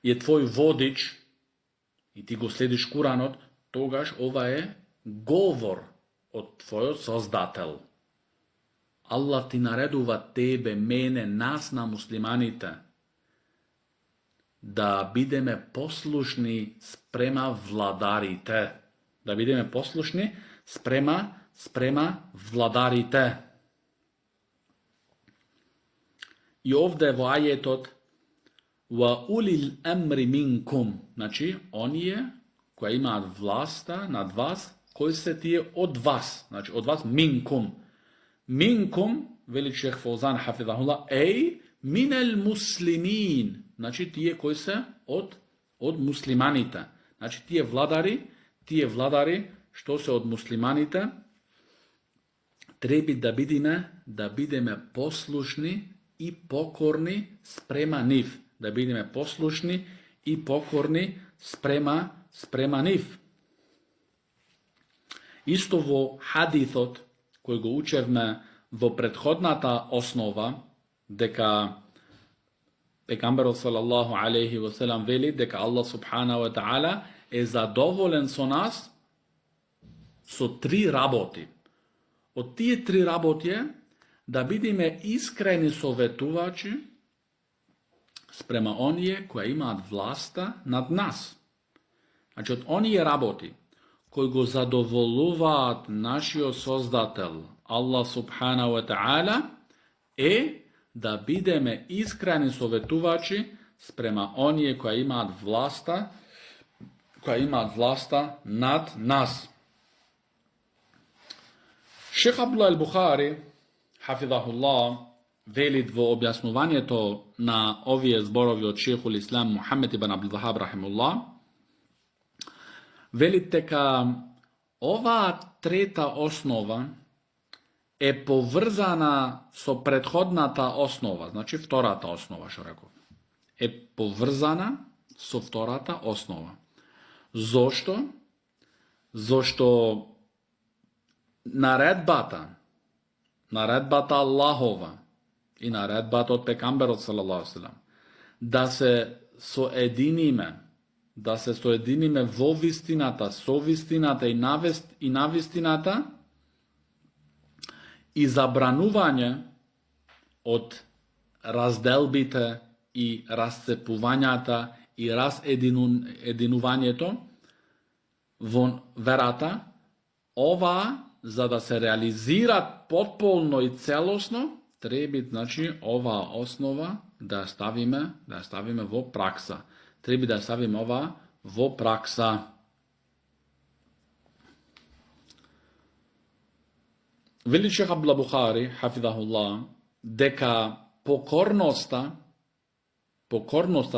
е твој водич и ти го следиш Куранот, тогаш ова е говор од твојот Создател. Аллах ти наредува тебе, мене, нас на муслиманите, да бидеме послушни спрема владарите. Да бидеме послушни спрема владарите. И овде во ајетот wa ulil amri minkum, znači onije koji imaju vlasta nad vas, koji se tije od vas, znači od vas minkum. Minkum, veli šeh Fauzan hafidahullah, minel muslimin, znači tije koji se od muslimanita. Znači tije vladari što se od muslimanita, trebi da bideme poslušni i pokorni sprema njih. Da bideme poslušni i pokorni sprema njih. Isto vo hadithot, koji go učevme vo prethodната osnova, дека Пекамберот салаллаху алейхи ва селам вели дека Аллах субханаху ва таала е задоволен со нас со 3 работи. Од тие 3 работи е да бидеме искрени советувачи спрема оние кои имаат власта над нас. Значи, од оние работи кои го задоволуваат нашиот Создател, Аллах субханаху ва таала, е да бидеме искрени советувачи спрема оние кои имаат власта над нас. Шех Абдуллах ал-Бухари, хафидахуллах, велит во објаснувањето на овие зборови од шехул Ислам Мухамед ибн Абдул Вахаб рахимуллах, велит дека оваа трета основа е поврзана со претходната основа, значи втората основа, што реков. Е поврзана со втората основа. Зошто? Зошто наредбата Аллахова и наредбата од Пекамберот салаллаху алейхи ва салам да се соединиме во вистината, со вистината и на вистината, и забранување од разделбите и расцепувањата и разединувањето во верата, ова за да се реализира потполно и целосно, треба, значи, оваа основа да ставиме во пракса. Треба да ставиме ова во пракса. Вели шех Абдуллах Бухари, хафидахуллах, дека покорноста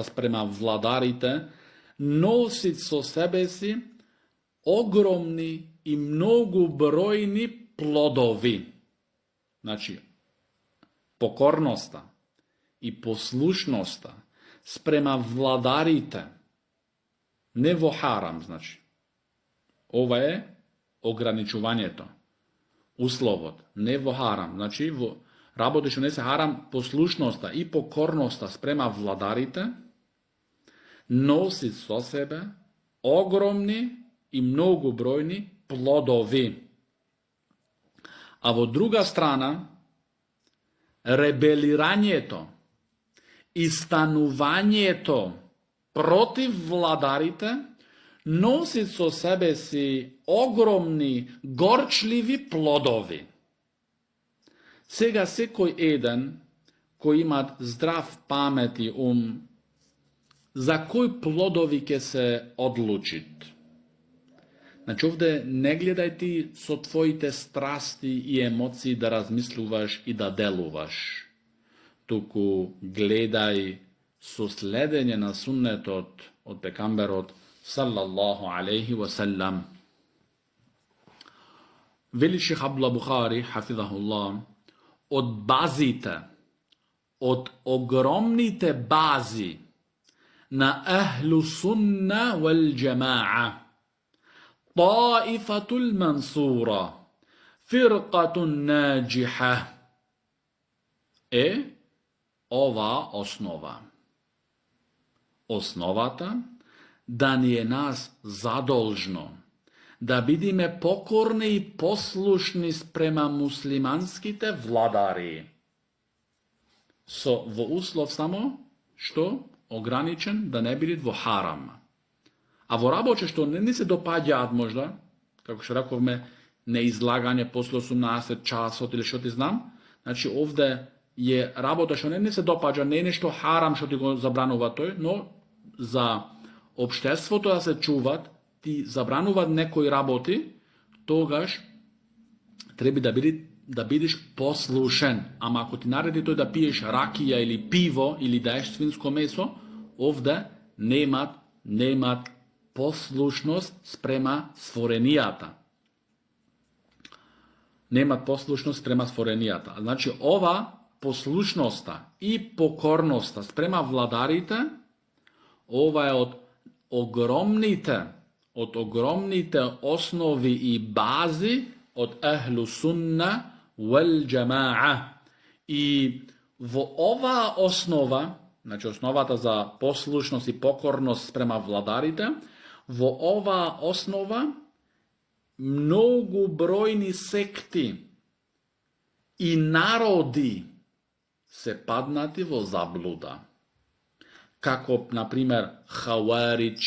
спрема владарите носи со себе си огромни и многу бројни плодови. Значи, покорноста и послушноста спрема владарите, не во харам, значи. Ова е ограничувањето, условот, не во харам. Значи, во работи што не се харам, послушноста и покорноста спрема владарите носи со себе огромни и многу бројни плодови. А во друга страна, ребелирањето и станувањето против владарите носи со себе си огромни горчливи плодови. Сега секој еден кој има здрав памет и ум, за кои плодови ќе се одлучит? Значи, овде не гледај ти со твоите страсти и емоции да размислуваш и да делуваш, туку гледај со следење на суннетот од Пекамберот салаллаху алейхи ва салам. Veli Šejh Abdullah Buhari, hafidhahullah, odbazite, ogromnite bazi na ahlu sunna wal jama'a, taifatul mansura, firqatun nađiha. Ova osnova. Osnovata da nije nas zadolžno, da bidime pokorni i poslušni sprema muslimanskite vladari. Vo uslov samo što ograničen da ne bili vo haram. A vo raboče što ne se dopadjat možda, kako što rekao me, neizlaganje poslu 18 časot ili što ti znam, znači ovdje je rabota što ne se dopađa, ne nešto haram što ti go zabranuvatoj, no za obštestvo to da se čuvat, ti zabranuvat nekoj raboti, togaž treba da bidiš poslušen. Ama ako ti naredi to da piješ rakija ili pivo ili da ješ svinsko meso, ovdje nemat poslušnost sprema stvorenijata. Nemat poslušnost sprema stvorenijata. Znači ova poslušnosta i pokornosta sprema vladarite, ova je od ogromnite osnovi i bazi od ahlu sunna wal jama'a. I ova osnova, znači osnovata za poslušnost i pokornost sprema vladarite, ova osnova mnogobrojni sekti i narodi se padnati vo zabluda. Kako, na primjer, Havarić,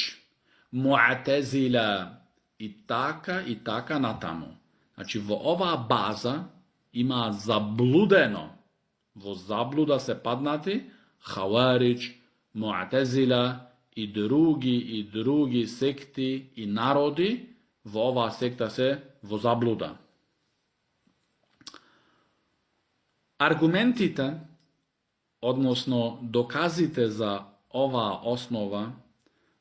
Mu'tezila i taka na tamo. Znači, ova baza ima zabludeno. Vo zabluda se padnati Havarić, Mu'tezila i drugi sekti i narodi, ova sekta se vo zabluda. Argumentite, odnosno dokazite za ova osnova,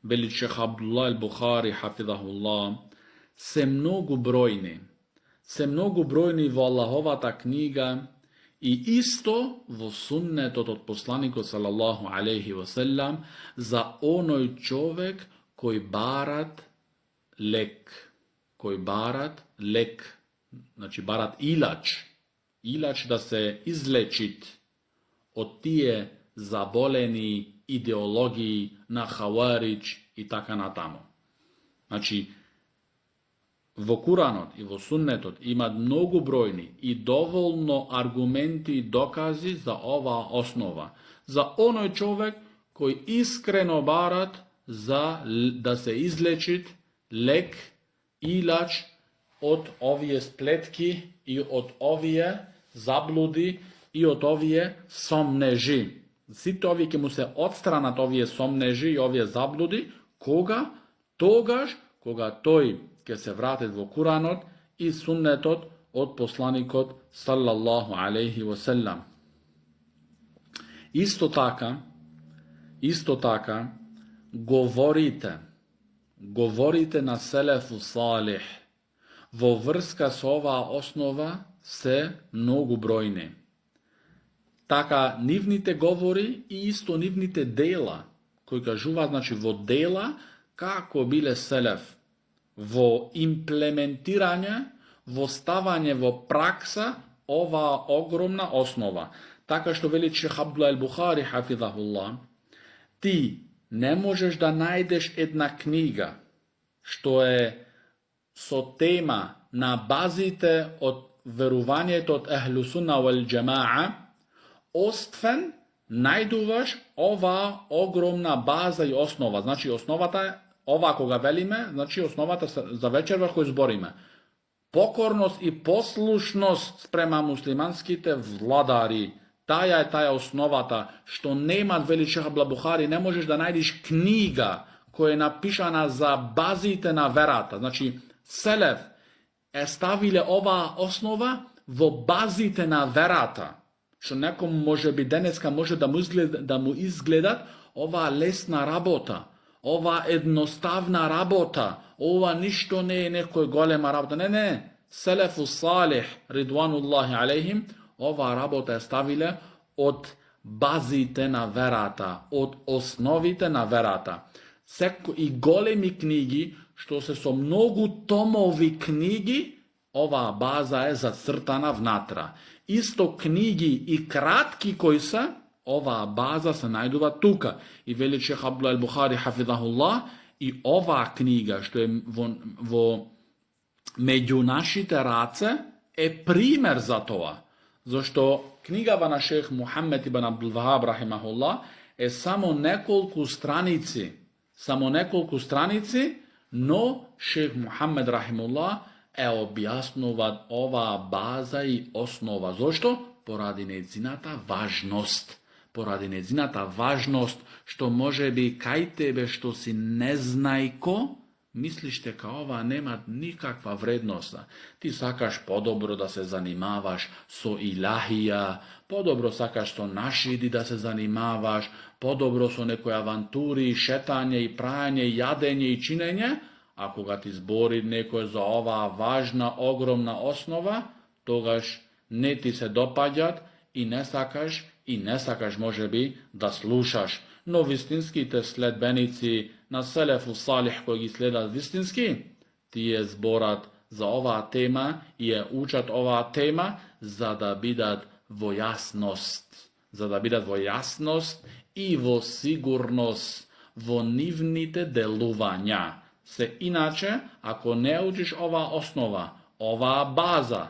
veli Šejh Abdullah al-Buhari, hafidhahullah, se mnogobrojni vo Allahovata knjiga i isto vo sunnet od poslanika sallallahu alaihi wasallam za onoj čovjek koji barat lek, znači barat ilač da se izlečit od tije zaboleni ideologiji na Havarić i taka na tamo. Znači, vo Kuranot i vo sunnetot ima mnogobrojni i dovoljno argumenti i dokazi za ova osnova. Za onoj čovjek koji iskreno barat da se izlečit lek, ilač od ovije spletki i od ovije zabludi i od ovije somneži. Sito ovi ke mu se odstranat ovije somneži i ovije zabludi, koga? Togaž, koga toj ke se vratit vo Kuranot i sunnetot od poslanikot sallallahu alaihi wasallam. Isto taka, govorite na selefu salih. Vo vrska s ova osnova se mnogobrojne. Taka nivnite govori i isto nivnite dela, koji kažuva, znači vo dela, kako bile selef, vo implementiranje, vo stavanje, vo praksa, ova ogromna osnova. Taka što veli Šejh Abdullah al-Buhari, hafidhahullah, ti ne možeš da najdeš jedna knjiga, što je so tema na bazite od verovanjet od ahlu sunna wal jama'a, ostven najduvaš ova ogromna baza i osnova. Znači osnovata, ova koga velime, znači osnovata za večer koju zborime. Pokornost i poslušnost sprema muslimanskite vladari. Taja je taja osnovata, što nema veli Šejh Abdullah Buhari, ne možeš da najdiš knjiga koja je napišana za bazite na verata. Znači selef je stavile ova osnova vo bazite na verata. Što nekom može biti deneska, može da mu izgledat ova lesna rabota, ova jednostavna rabota, ova ništo ne je nekoj golema rabota. Ne. Selefu Salih, ridvanullahi alejhim, ova работа je stavile od базите на верата, од основите на верата. И големи книги, што се со многу томови книги, оваа база е зацртана внатра. Исто книги и кратки кои се, оваа база се најдува тука. И вели Шех Абдулла ал-Бухари хафидахуллах, и оваа книга што е во меѓу нашите раце е пример за тоа. Зашто книгава на шех Мухаммед ибн Абдул Вахаб рахимахуллах е само неколку страници, но шех Мухаммед рахимахуллах е објаснува оваа база и основа. Зошто? Поради нејзината важност, што може би кај тебе што си незнајко, мислиш дека ова нема никаква вредност. Ти сакаш подобро да се занимаваш со илахија, подобро сакаш со нашиди да се занимаваш, подобро со некои авантури, шетање и прајање, јадење и чинење, а кога ти збори некој за оваа важна, огромна основа, тогаш не ти се допаѓат и не сакаш може би да слушаш. Но вистинските следбеници на Селефу Салих кои ги следат вистински, тие зборат за оваа тема и ја учат оваа тема за да бидат во јасност, и во сигурност во нивните делувања. Се иначе, ако не учиш оваа основа, оваа база,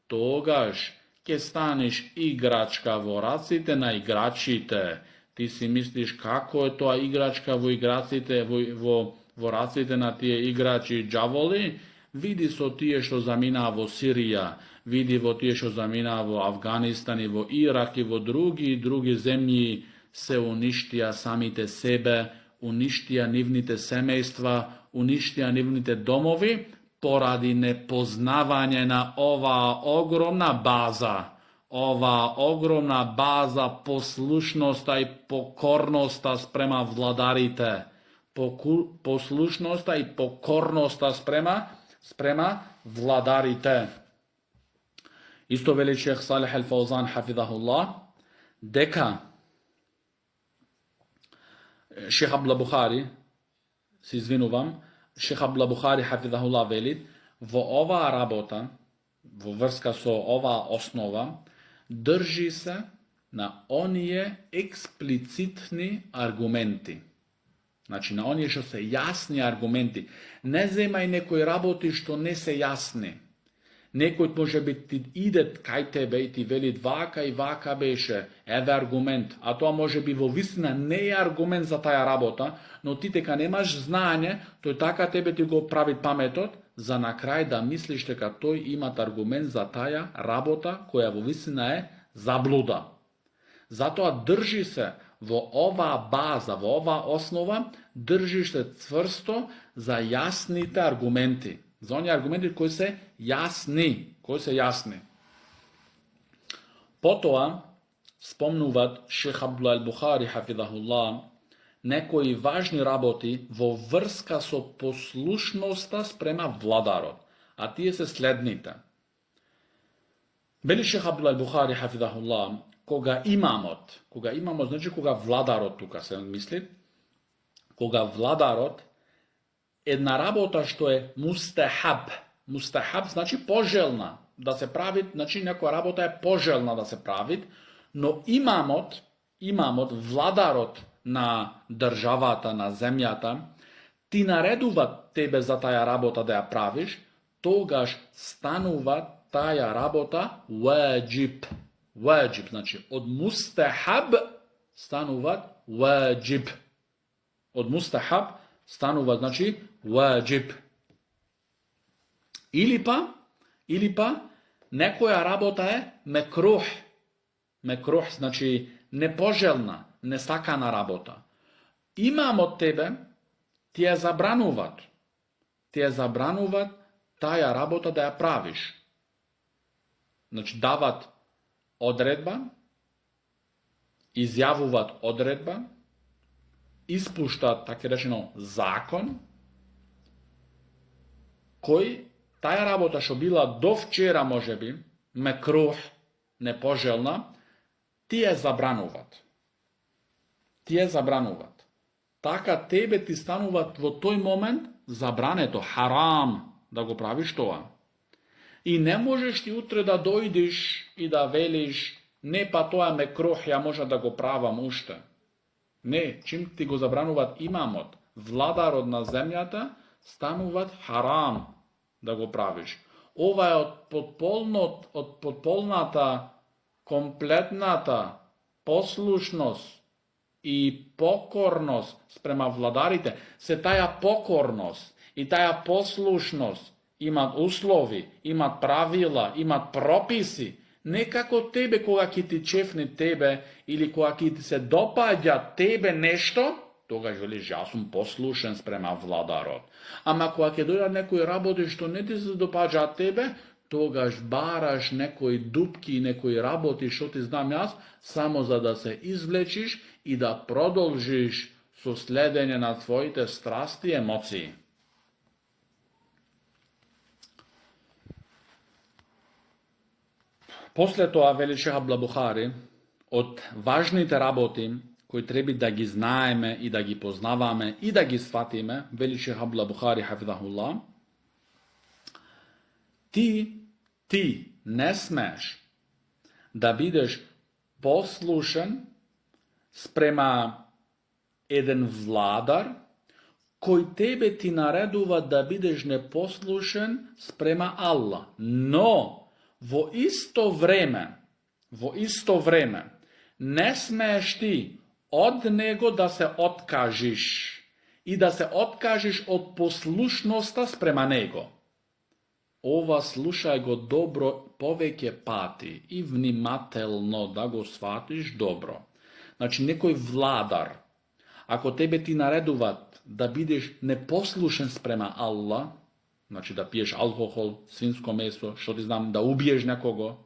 тогаш ќе станеш играчка во раците на играчите. Ти си мислиш како е тоа играчка во играците, во раците на тие играчи џаволи? Види со тие што заминаа во Сирија, види во тие што заминаа во Авганистан и во Ирак и во други земји, се уништија самите себе, уништија нивните семејства, уништија нивните домови, поради непознавање на оваа огромна база, послушноста и покорноста спрема владарите, послушноста и покорноста спрема владарите. Исто вели шех Салих ал-Фаузан хафидахуллах, дека шех Абдул Бухари, се извинувам, шех Абдул Бухари хафидахуллах вели, во оваа работа, во врска со оваа основа, држи се на оние експлицитни аргументи. Значи, на оние што се јасни аргументи. Не земај некои работи што не се јасни. Некој може би ти иде кај тебе и ти вели вака и вака беше, еве аргумент, а тоа може би во вистина не е аргумент за таја работа, но ти дека немаш знаење, тој така тебе ти го прави паметот, за на крај да мислиш дека тој имат аргумент за таја работа, која во вистина е заблуда. Затоа држи се во оваа база, во оваа основа, држи се цврсто за јасните аргументи. За оние аргументи кои се јасни. Потоа спомнуваат шех Абдулла ал-Бухари хафидахуллах некои важни работи во врска со послушноста спрема владарот, а тие се следните. Вели шех Абдулла ал-Бухари хафидахуллах, кога имамот, значи кога владарот тука се мисли, кога владарот една работа што е мустахаб значи пожелна да се прави, значи некоја работа е пожелна да се прави, но имамот, владарот на државата, на земјата, ти наредува тебе за таја работа да ја правиш, тогаш станува таја работа ваџиб, значи од мустахаб станува ваџиб. Од мустахаб станува, значи, ваџиб. Или па, некоја работа е мекрух. Мекрух, значи, непожелна, несакана работа. Имамот тебе, ти ја забрануват. Таја работа да ја правиш. Значи, дават одредба, изјавуваат одредба, испуштаат, така речено, закон, кој Тая работа, що била до вчера, може би, мекрух, непожелна, тие забрануват. Тие забрануват. Така тебе ти стануват во тој момент забрането, харам да го правиш тоа. И не можеш ти утре да дојдеш и да велиш, не па тоа мекрух, ја може да го правам уште. Не, чим ти го забрануват имамот, владарот на земјата, стануват харам да го правиш. Ова е од подполната, комплетната послушност и покорност спрема владарите. Се таја покорност и таја послушност имат услови, имат правила, имат прописи. Не како тебе кога ќе ти чефне тебе или кога ќе ти се допаѓа тебе нешто, тогаш велиш јас сум послушен спрема владарот. Ама кога ќе дојдат некои работи што не ти се допаѓаат тебе, тогаш бараш некои дупки и некои работи што ти знам јас, само за да се извлечиш и да продолжиш со следење на твоите страсти и емоции. После тоа, вели Шех Абдул Бухари, од важните работи кои треба да ги знаеме и да ги познаваме и да ги сватиме, вели Шех Абдул Бухари хафизахуллах, ти не смеш да бидеш послушен спрема еден владар кој тебе ти наредува да бидеш непослушен спрема Аллах. Но во исто време не смееш ти од него да се откажиш и да се откажиш од послушноста спрема него. Ова слушај го добро повеќе пати и внимателно да го сватиш добро. Значи, некој владар, ако тебе ти наредуват да бидеш непослушен спрема Аллах, значи да пиеш алкохол, свинско месо, што ти знам, да убиеш некого,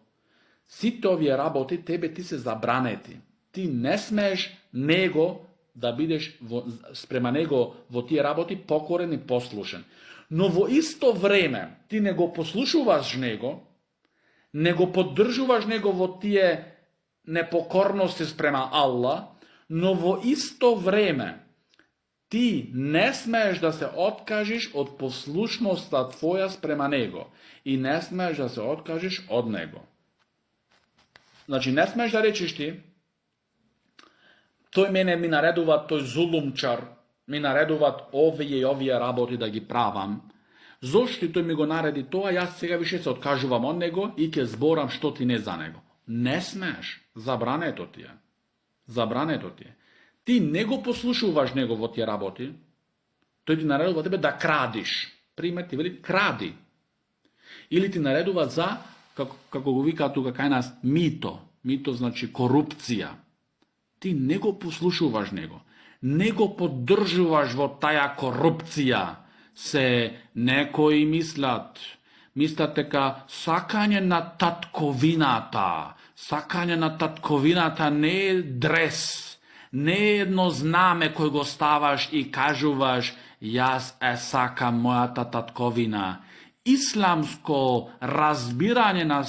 сите овие работи тебе ти се забранети. Ти не смееш него да бидеш спрема него во тие работи покорен и послушен. Но во исто време ти не го послушуваш него, не го поддржуваш него во тие непокорности спрема Аллах, но во исто време ти не смееш да се откажиш од послушноста твоја спрема него и не смееш да се откажиш од него. Значи, не смееш да речеш ти, тој мене ми наредува, тој зулумчар, ми наредуваат овие и овие работи да ги правам. Зошто тој ми го нареди тоа, јас сега више се откажувам од него и ќе зборам што ти не за него. Не смееш, забрането ти е. Забрането ти е. Ти не го послушуваш него во тие работи, тој ти наредува тебе да крадиш. Пример ти вели кради. Или ти наредува за, како го вика тука кај нас, мито. Мито значи корупција. Ти не го послушуваш него. Не го поддржуваш во таја корупција. Се некои мислат дека сакање на татковината не е дрес, не е едно знаме кој го ставаш и кажуваш јас сакам мојата татковина. Исламско разбирање на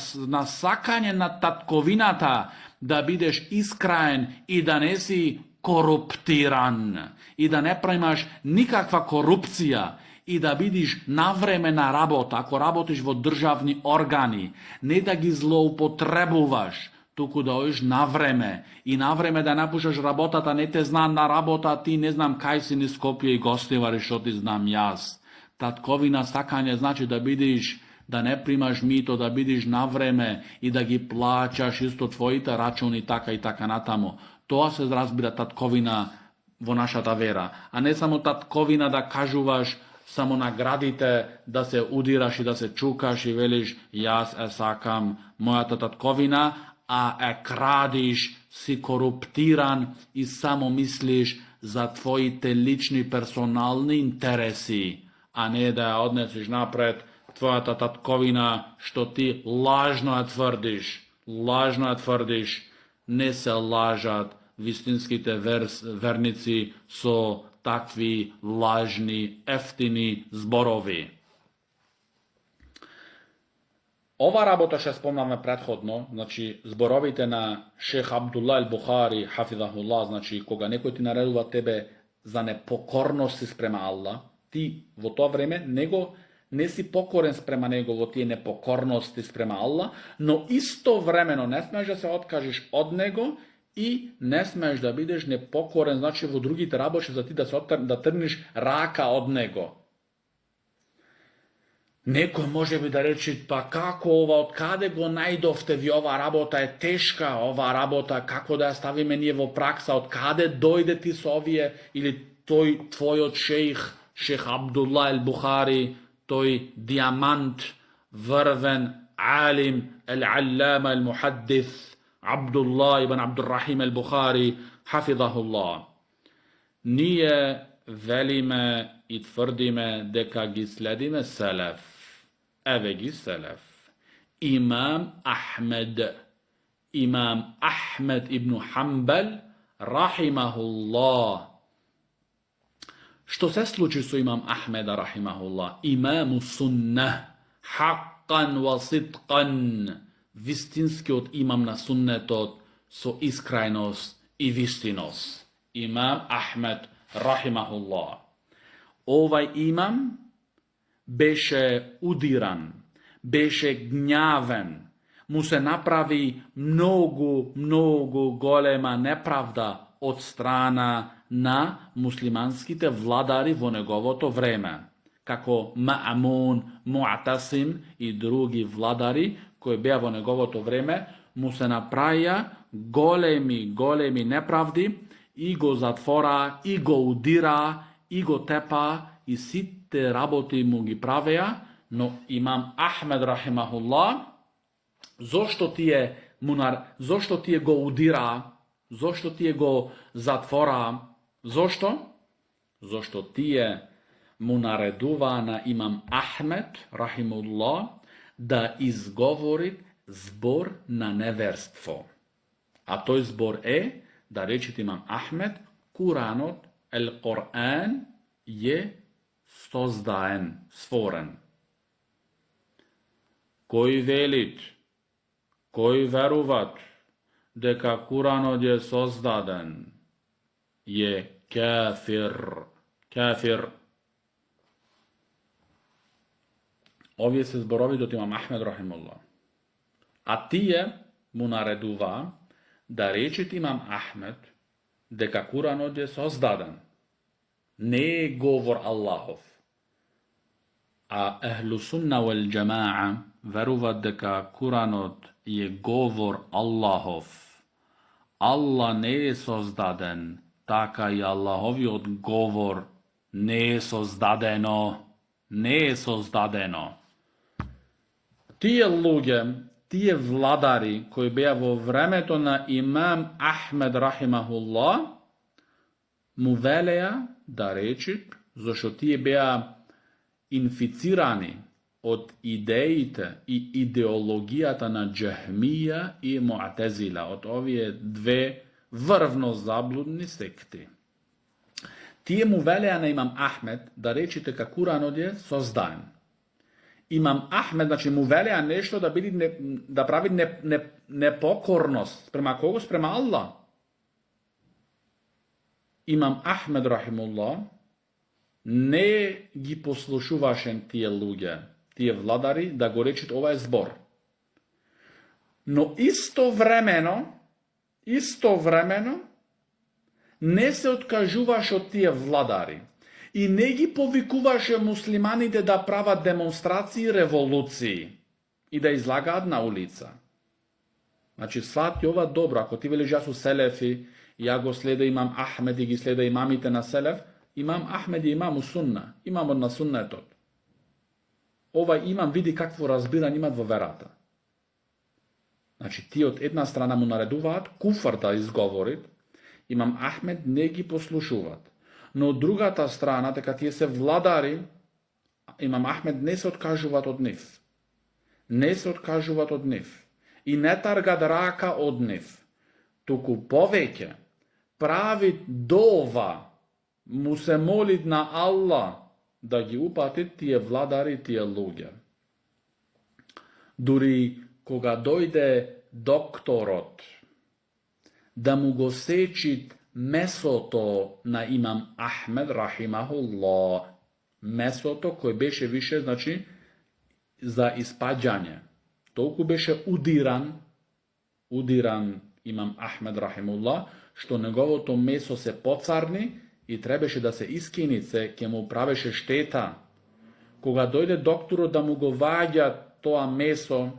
сакање на татковината да бидеш искраен и да не си коруптиран и да не примаш никаква корупција и да бидиш навреме на работа, ако работиш во државни органи, не да ги злоупотребуваш, туку да оиш навреме и навреме да напушаш работата, не те знам на работа, ти не знам кај си ни Скопје и Гостивари, што ти знам јас. Татковина сакање значи да бидиш, да не примаш мито, да бидиш навреме и да ги плаќаш исто твоите рачуни така и така натаму. Тоа се разбира татковина во нашата вера, а не само татковина да кажуваш само наградите, да се удираш и да се чукаш и велиш јас сакам мојата татковина, а крадиш, си коруптиран и само мислиш за твоите лични персонални интереси, а не да ја однесиш напред твојата татковина што ти лажно ја тврдиш. Не се лажат вистинските верници со такви лажни, ефтини зборови. Ova работа ще спомнаме предходно, значи зборовите на шех Абдулла ал-Бухари, хафизахулlah, значи кога некој ти наредува тебе за непокорност си спрема Аллах, ти во тоа време не си покорен спрема него во тие непокорности спрема Аллах, но истовремено не смееш да се откажеш од него и не смееш да бидеш непокорен, значи во другите работи за ти да тргнеш рака од него. Некој може би да рече, па како ова, од каде го најдовте ви, ова работа е тешка, ова работа, како да ја ставиме ние во пракса, од каде дојде ти со овие, или твојот шех Абдулла ал-Бухари, тој диамант, врвен, алим, ал-аллама, ал-мухаддис, Абдулла ибн Абдуррахим ал-Бухари, хафизахулlah. Ние велиме и тврдиме дека ги следиме селеф. Еве ги селеф. Имам Ахмед ибн Хамбал, рахимахулlah. Што се случи со имам Ахмеда, рахимахулlah? Имаму суннah, хаккан ва сидкан, вистинскиот имам на суннетот со искрајност и вистиност. Имам Ахмед, рахимахулlah. Овај имам беше удиран, беше гнјавен, му се направи многу голема неправда од страна на муслиманските владари во неговото време, како Маъмун, Муътасим и други владари кои беа во неговото време, му се направија големи неправди и го затвора, и го удира, и го тепа, и сите работи му ги правеа, но имам Ахмед, рахимахулlah, зошто тие го удира, зошто тие го затвора, зошто? Зошто тие му наредува на имам Ахмед, рахимулlah, да изговори збор на неверство. А тој збор е, да речете имам Ахмед, Куранот, Коран е создаен, створен. Кој велит, кој веруват дека Куранот е создаден, е кафир. Овие се зборови од имам Ахмед, рахимулlah. А тие му наредува да речет имам Ахмед дека Куранот е создаден. Не е говор Аллахов. А Ахлу сунна вал џамаа веруваат дека Куранот е говор Аллахов. Аллах не е создаден, така и Аллаховиот говор не е создадено. Тие луѓе, тие владари кои беа во времето на имам Ахмед, рахимахулlah, му велеа да речит, зашто тие беа инфицирани од идеите и идеологијата на Џахмија и Муътазила, од овие две врвно заблудни секти. Тие му велеа на имам Ахмед да речите дека Куранот е создаден. Имам Ахмед, значи му велеа нешто да прави непокорност. Спрема кого? Спрема Аллах. Имам Ахмед, рахимулlah, не ги послушуваше тие луѓе, тие владари, да го речат ова е збор. Но истовремено, не се откажуваше од тие владари и не ги повикуваше муслиманите да прават демонстрации и револуции и да излагаат на улица. Значи, свати ова добро, ако ти велиш јас су селефи, ја го следа имам Ахмед и ги следа имамите на селеф, имам Ахмед и имам сунна, имамот на суннетот. Ова имам види какво разбирање имат во верата. Значи, тие од една страна му наредуваат куфар да изговорит, имам Ахмед не ги послушуваат. Но од другата страна, дека тие се владари, имам Ахмед не се откажуваат од нив. И не таргат рака од нив. Туку повеќе прави дова, му се молит на Аллах да ги упати тие владари, тие луѓе. Дури кога дојде докторот да му го сечит месото на имам Ахмед рахимахуллах, месото кој беше више, значи, за испаѓање. Толку беше удиран имам Ахмед рахимуллах, што неговото месо се поцарни и требаше да се искинице, ке му правеше штета. Кога дојде докторот да му го ваѓа тоа месо,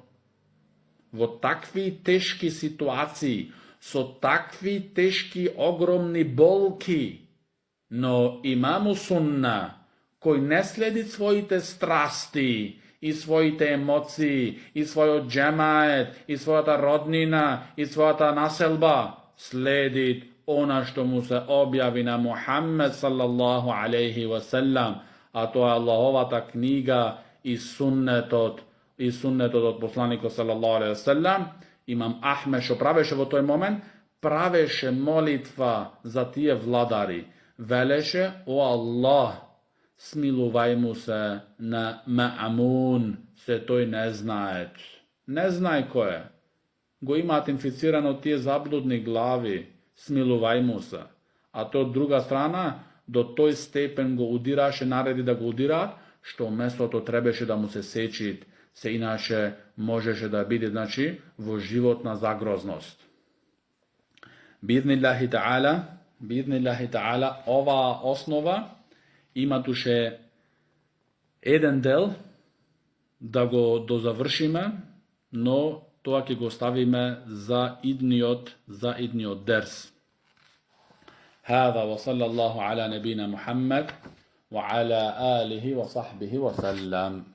во такви тешки ситуации, со такви тешки огромни болки, но имаму сунна, кој не следи своите страсти и своите емоции, и својот джемает, и својата роднина, и својата населба, следи она што му се објави на Мухаммед саллаллаху алейхи васелам, а тоа е Аллаховата книга и суннетот од посланикот саллаллаху алейхи васелам. Имам Ахмед што правеше во тој момент, правеше молитва за тие владари. Велеше: о Аллах, смилувај му се на Маамун, се тој не знает. Не знај кој е. Го имаат инфицирано тие заблудни глави, смилувај му се. А тој од друга страна, до тој степен го удираше, нареди да го удираат, што месото требеше да му се сечит, се иначе можеше да биде, значи, во животна загрозност. Бидниллахи таала, оваа основа има туше еден дел да го дозавршиме, но тоа ќе го ставиме за идниот дерс. هذا وصلى الله على نبينا محمد وعلى آله وصحبه وسلم.